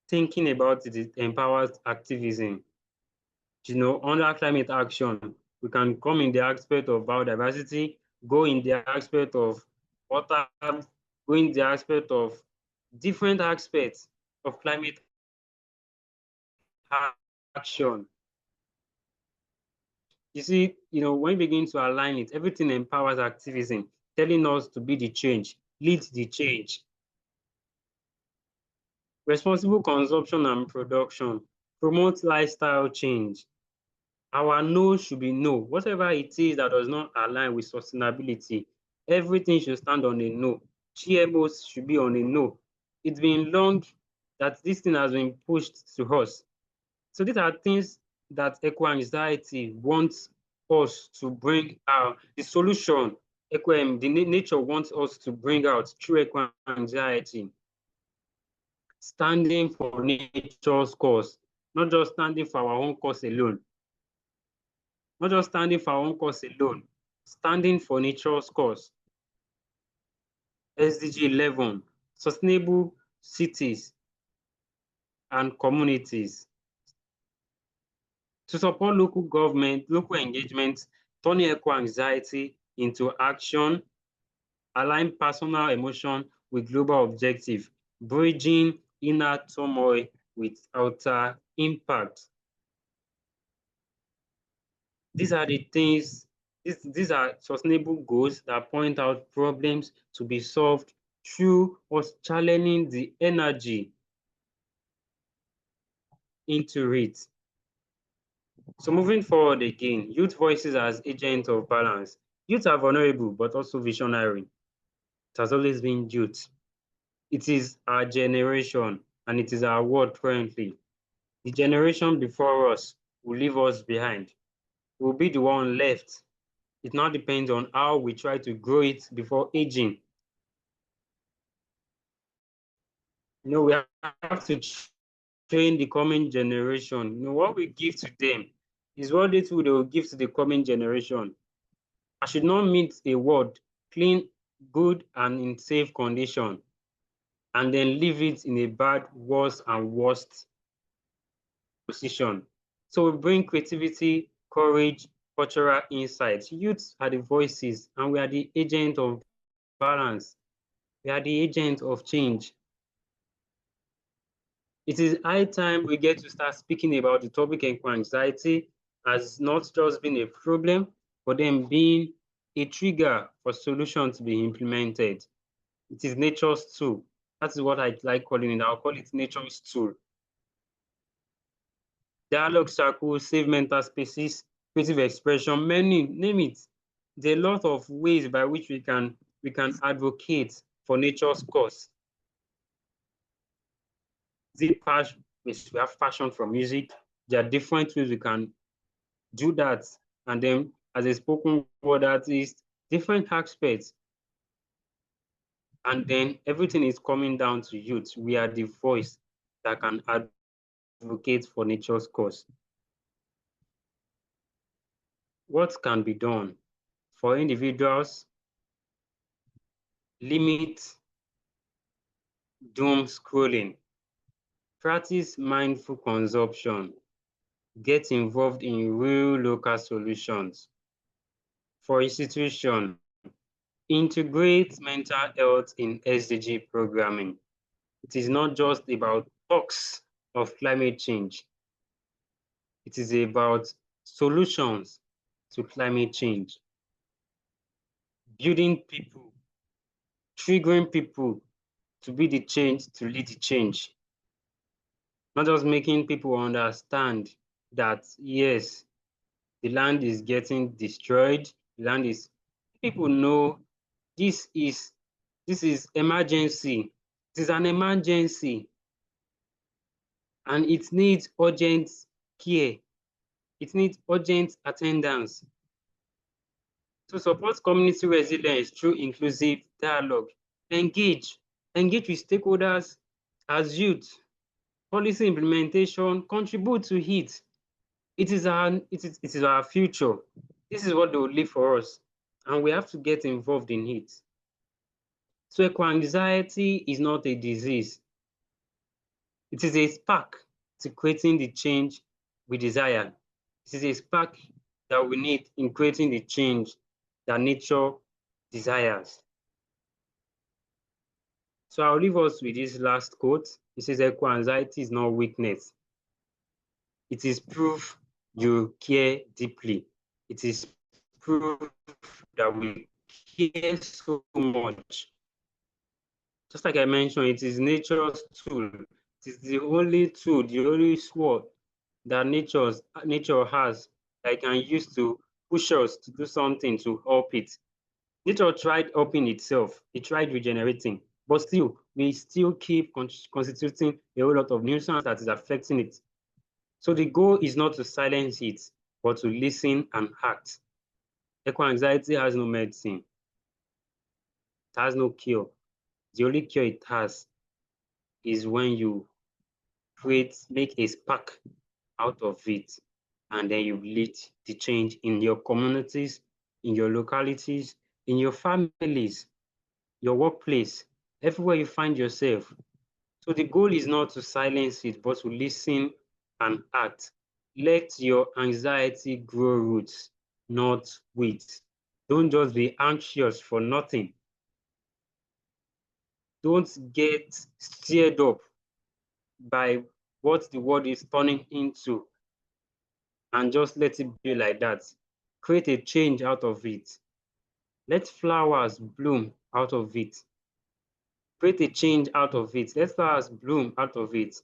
[SPEAKER 2] thinking about it empowers activism. Under climate action, we can come in the aspect of biodiversity, go in the aspect of water, go in the aspect of different aspects of climate action. You see, when we begin to align it, everything empowers activism, telling us to be the change, lead the change. Responsible consumption and production, promote lifestyle change. Our no should be no. Whatever it is that does not align with sustainability, everything should stand on a no. GMOs should be on a no. It's been long that this thing has been pushed to us. So these are things that eco-anxiety wants us to bring out. The solution, the nature wants us to bring out through eco-anxiety. Standing for nature's cause, not just standing for our own cause alone. Not just standing for our own cause alone, standing for nature's cause. SDG 11, sustainable cities and communities. To support local government, local engagement, turning eco-anxiety into action, align personal emotion with global objective, bridging inner turmoil with outer impact. These are the things, these are sustainable goals that point out problems to be solved through us channeling the energy into it. So moving forward again, youth voices as agents of balance. Youth are vulnerable, but also visionary. It has always been youth. It is our generation, and it is our world currently. The generation before us will leave us behind. We'll be the one left. It now depends on how we try to grow it before aging. We have to train the coming generation. What we give to them is what they will give to the coming generation. I should not meet a world clean, good, and in safe condition, and then leave it in a bad, worse, and worst position. So we bring creativity, courage, cultural insights. Youths are the voices, and we are the agent of balance. We are the agent of change. It is high time we get to start speaking about the topic eco-anxiety as not just being a problem, but then being a trigger for solutions to be implemented. It is nature's tool. That is what I like calling it. I'll call it nature's tool. Dialogue circles, safe mental spaces, creative expression, many, name it. There are a lot of ways by which we can advocate for nature's cause. We have passion for music. There are different ways we can do that. And then as a spoken word artist, different aspects. And then everything is coming down to youth. We are the voice that can advocate for nature's cause. What can be done? For individuals, limit doom scrolling. practice mindful consumption, get involved in real local solutions. For institution, integrate mental health in SDG programming. It is not just about talks of climate change. It is about solutions to climate change, building people, triggering people to be the change, to lead the change. Not just making people understand that, yes, the land is getting destroyed, the land is, people know this is emergency. It is an emergency and it needs urgent care. It needs urgent attendance. To support community resilience through inclusive dialogue, engage with stakeholders as youth, policy implementation, contribute to it. It is our future. This is what they will leave for us, and we have to get involved in it. So eco-anxiety is not a disease. It is a spark to creating the change we desire. It is a spark that we need in creating the change that nature desires. So I'll leave us with this last quote. It says, eco-anxiety is not weakness. It is proof you care deeply. It is proof that we care so much. Just like I mentioned, it is nature's tool. It is the only tool, the only sword that nature has that it can use to push us to do something to help it. Nature tried helping itself. It tried regenerating, but still, we still keep constituting a whole lot of nuisance that is affecting it. So the goal is not to silence it, but to listen and act. Eco-anxiety has no medicine. It has no cure. The only cure it has is when you make a spark out of it, and then you lead the change in your communities, in your localities, in your families, your workplace, everywhere you find yourself. So the goal is not to silence it, but to listen and act. Let your anxiety grow roots, not weeds. Don't just be anxious for nothing. Don't get stirred up by what the world is turning into and just let it be like that. Create a change out of it. Let flowers bloom out of it. Create a change out of it. Let flowers bloom out of it.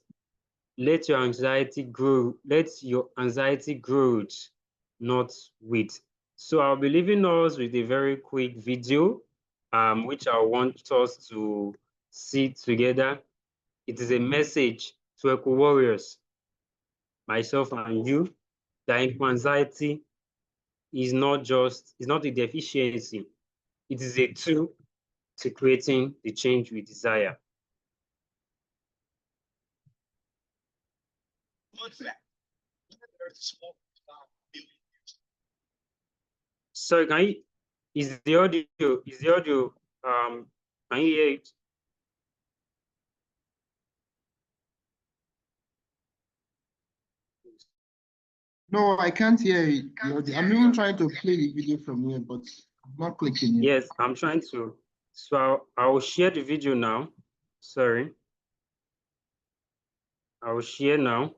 [SPEAKER 2] Let your anxiety grow. Let your anxiety grow, not wait. So I'll be leaving us with a very quick video, which I want us to see together. It is a message to eco warriors, myself and you, that anxiety is not a deficiency. It is a tool to creating the change we desire. So is the audio, can you hear it?
[SPEAKER 1] No, I can't hear it. I'm even trying to play the video from here, but I'm not clicking it.
[SPEAKER 2] Yes, I'm trying to. So I'll share the video now. Sorry. I will share now.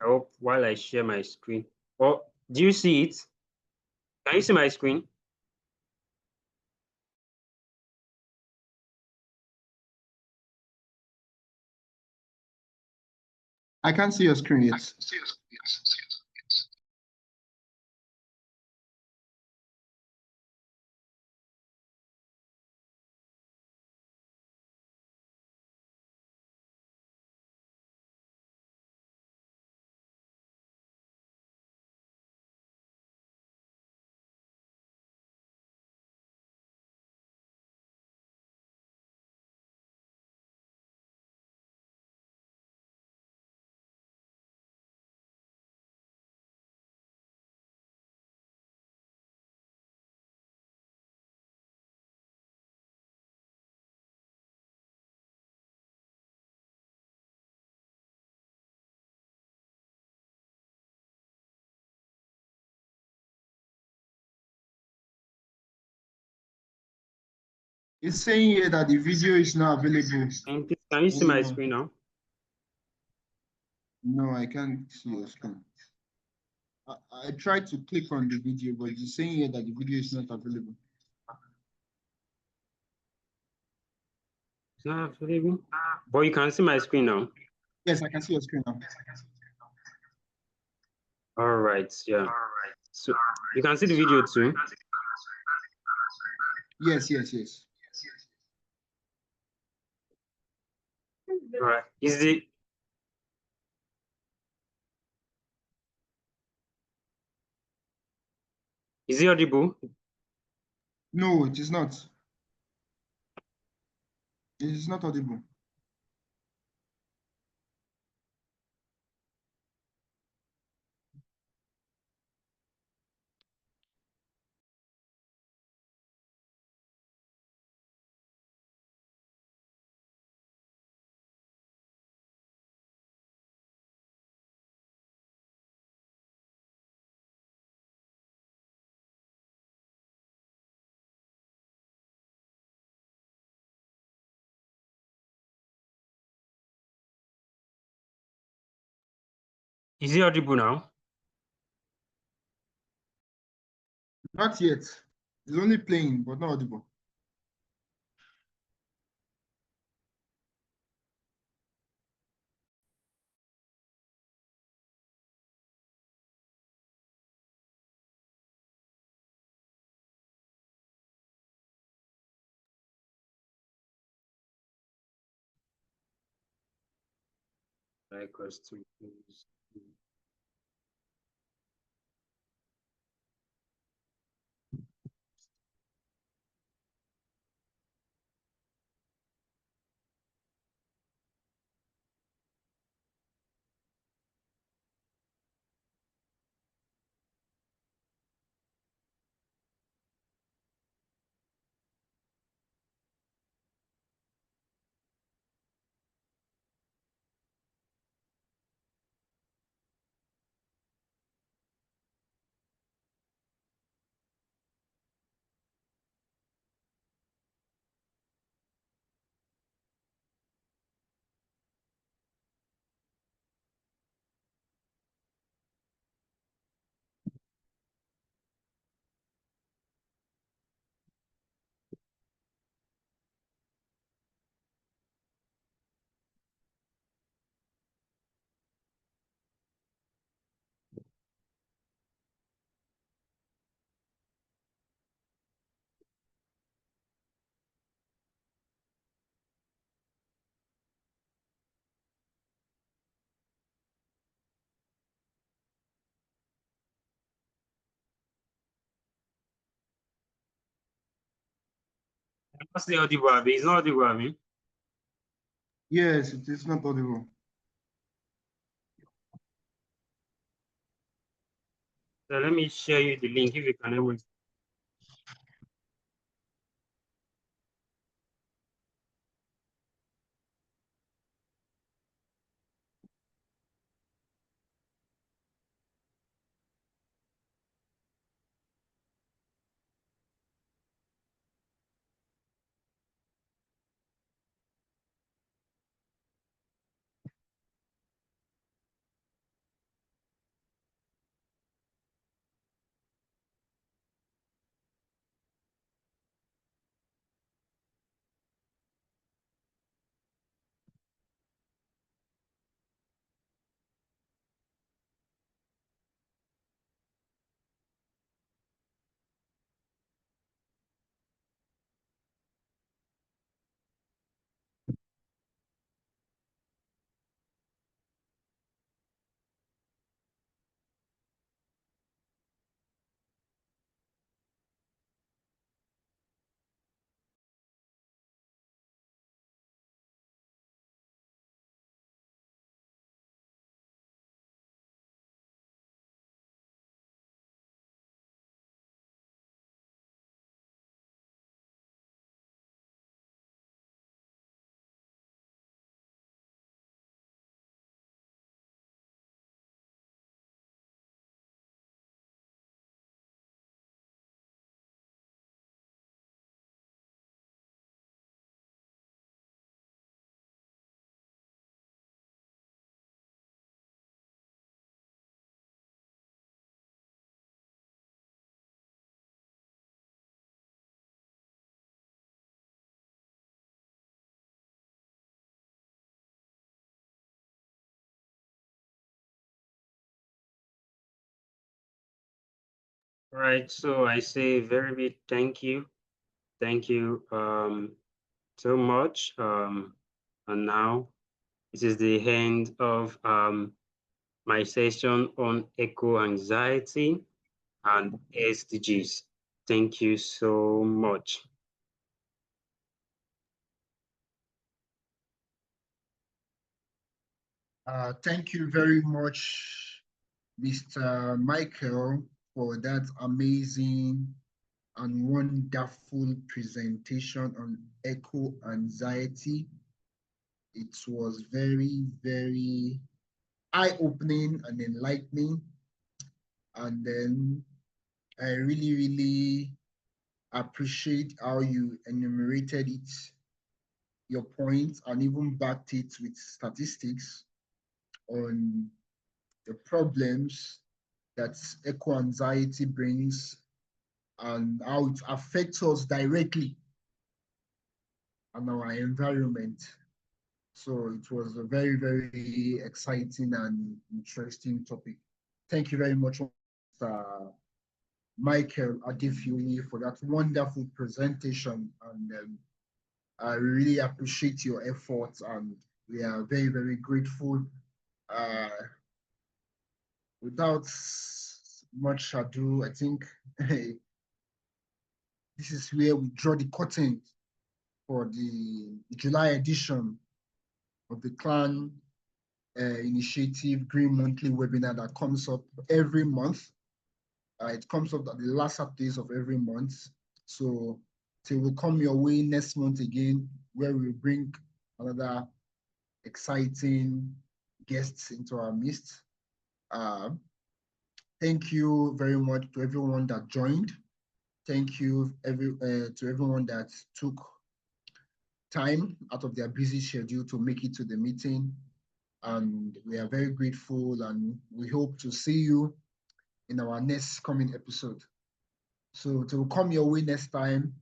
[SPEAKER 2] I hope while I share my screen. Oh, do you see it? Can you see my screen?
[SPEAKER 1] I can't see your screen yet. It's saying here that the video is not available.
[SPEAKER 2] Can you see my screen now?
[SPEAKER 1] No, I can't see your screen. I tried to click on the video, but it's saying here that the video is not available.
[SPEAKER 2] It's not available. But you can see my screen now.
[SPEAKER 1] Yes, I can see your screen now.
[SPEAKER 2] All right, yeah. So you can see the video too.
[SPEAKER 1] Yes.
[SPEAKER 2] All right. Is it audible?
[SPEAKER 1] No, it is not. It is not audible.
[SPEAKER 2] Is it audible now?
[SPEAKER 1] Not yet. It's only playing, but not audible.
[SPEAKER 2] Like us to What's the audible, Abi? It's not audible, Abi.
[SPEAKER 1] Yes, it is not audible.
[SPEAKER 2] So let me share you the link if you can able. Right. So I say very big thank you. Thank you so much. And now this is the end of my session on eco-anxiety and SDGs. Thank you so much.
[SPEAKER 1] Thank you very much, Mr. Michael, for that amazing and wonderful presentation on eco anxiety. It was very, very eye-opening and enlightening. And then I really, really appreciate how you enumerated it, your points, and even backed it with statistics on the problems that eco anxiety brings and how it affects us directly and our environment. So it was a very, very exciting and interesting topic. Thank you very much, Michael Adefiuni, for that wonderful presentation. And I really appreciate your efforts, and we are very, very grateful. Uh, without much ado, I think this is where we draw the curtain for the July edition of the Clan Initiative Green Monthly webinar that comes up every month. It comes up at the last Saturdays of every month. So it will come your way next month again, where we bring another exciting guests into our midst. Thank you very much to everyone that joined. Thank you to everyone that took time out of their busy schedule to make it to the meeting. And we are very grateful, and we hope to see you in our next coming episode. So to come your way next time,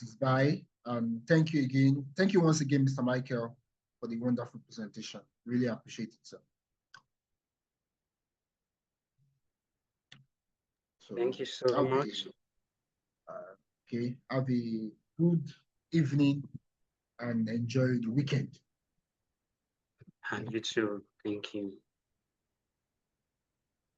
[SPEAKER 1] it is bye. And thank you again. Thank you once again, Mr. Michael, for the wonderful presentation. Really appreciate it, sir. So
[SPEAKER 2] Thank you so much.
[SPEAKER 1] Okay, have a good evening and enjoy the weekend.
[SPEAKER 2] And you too. Thank you.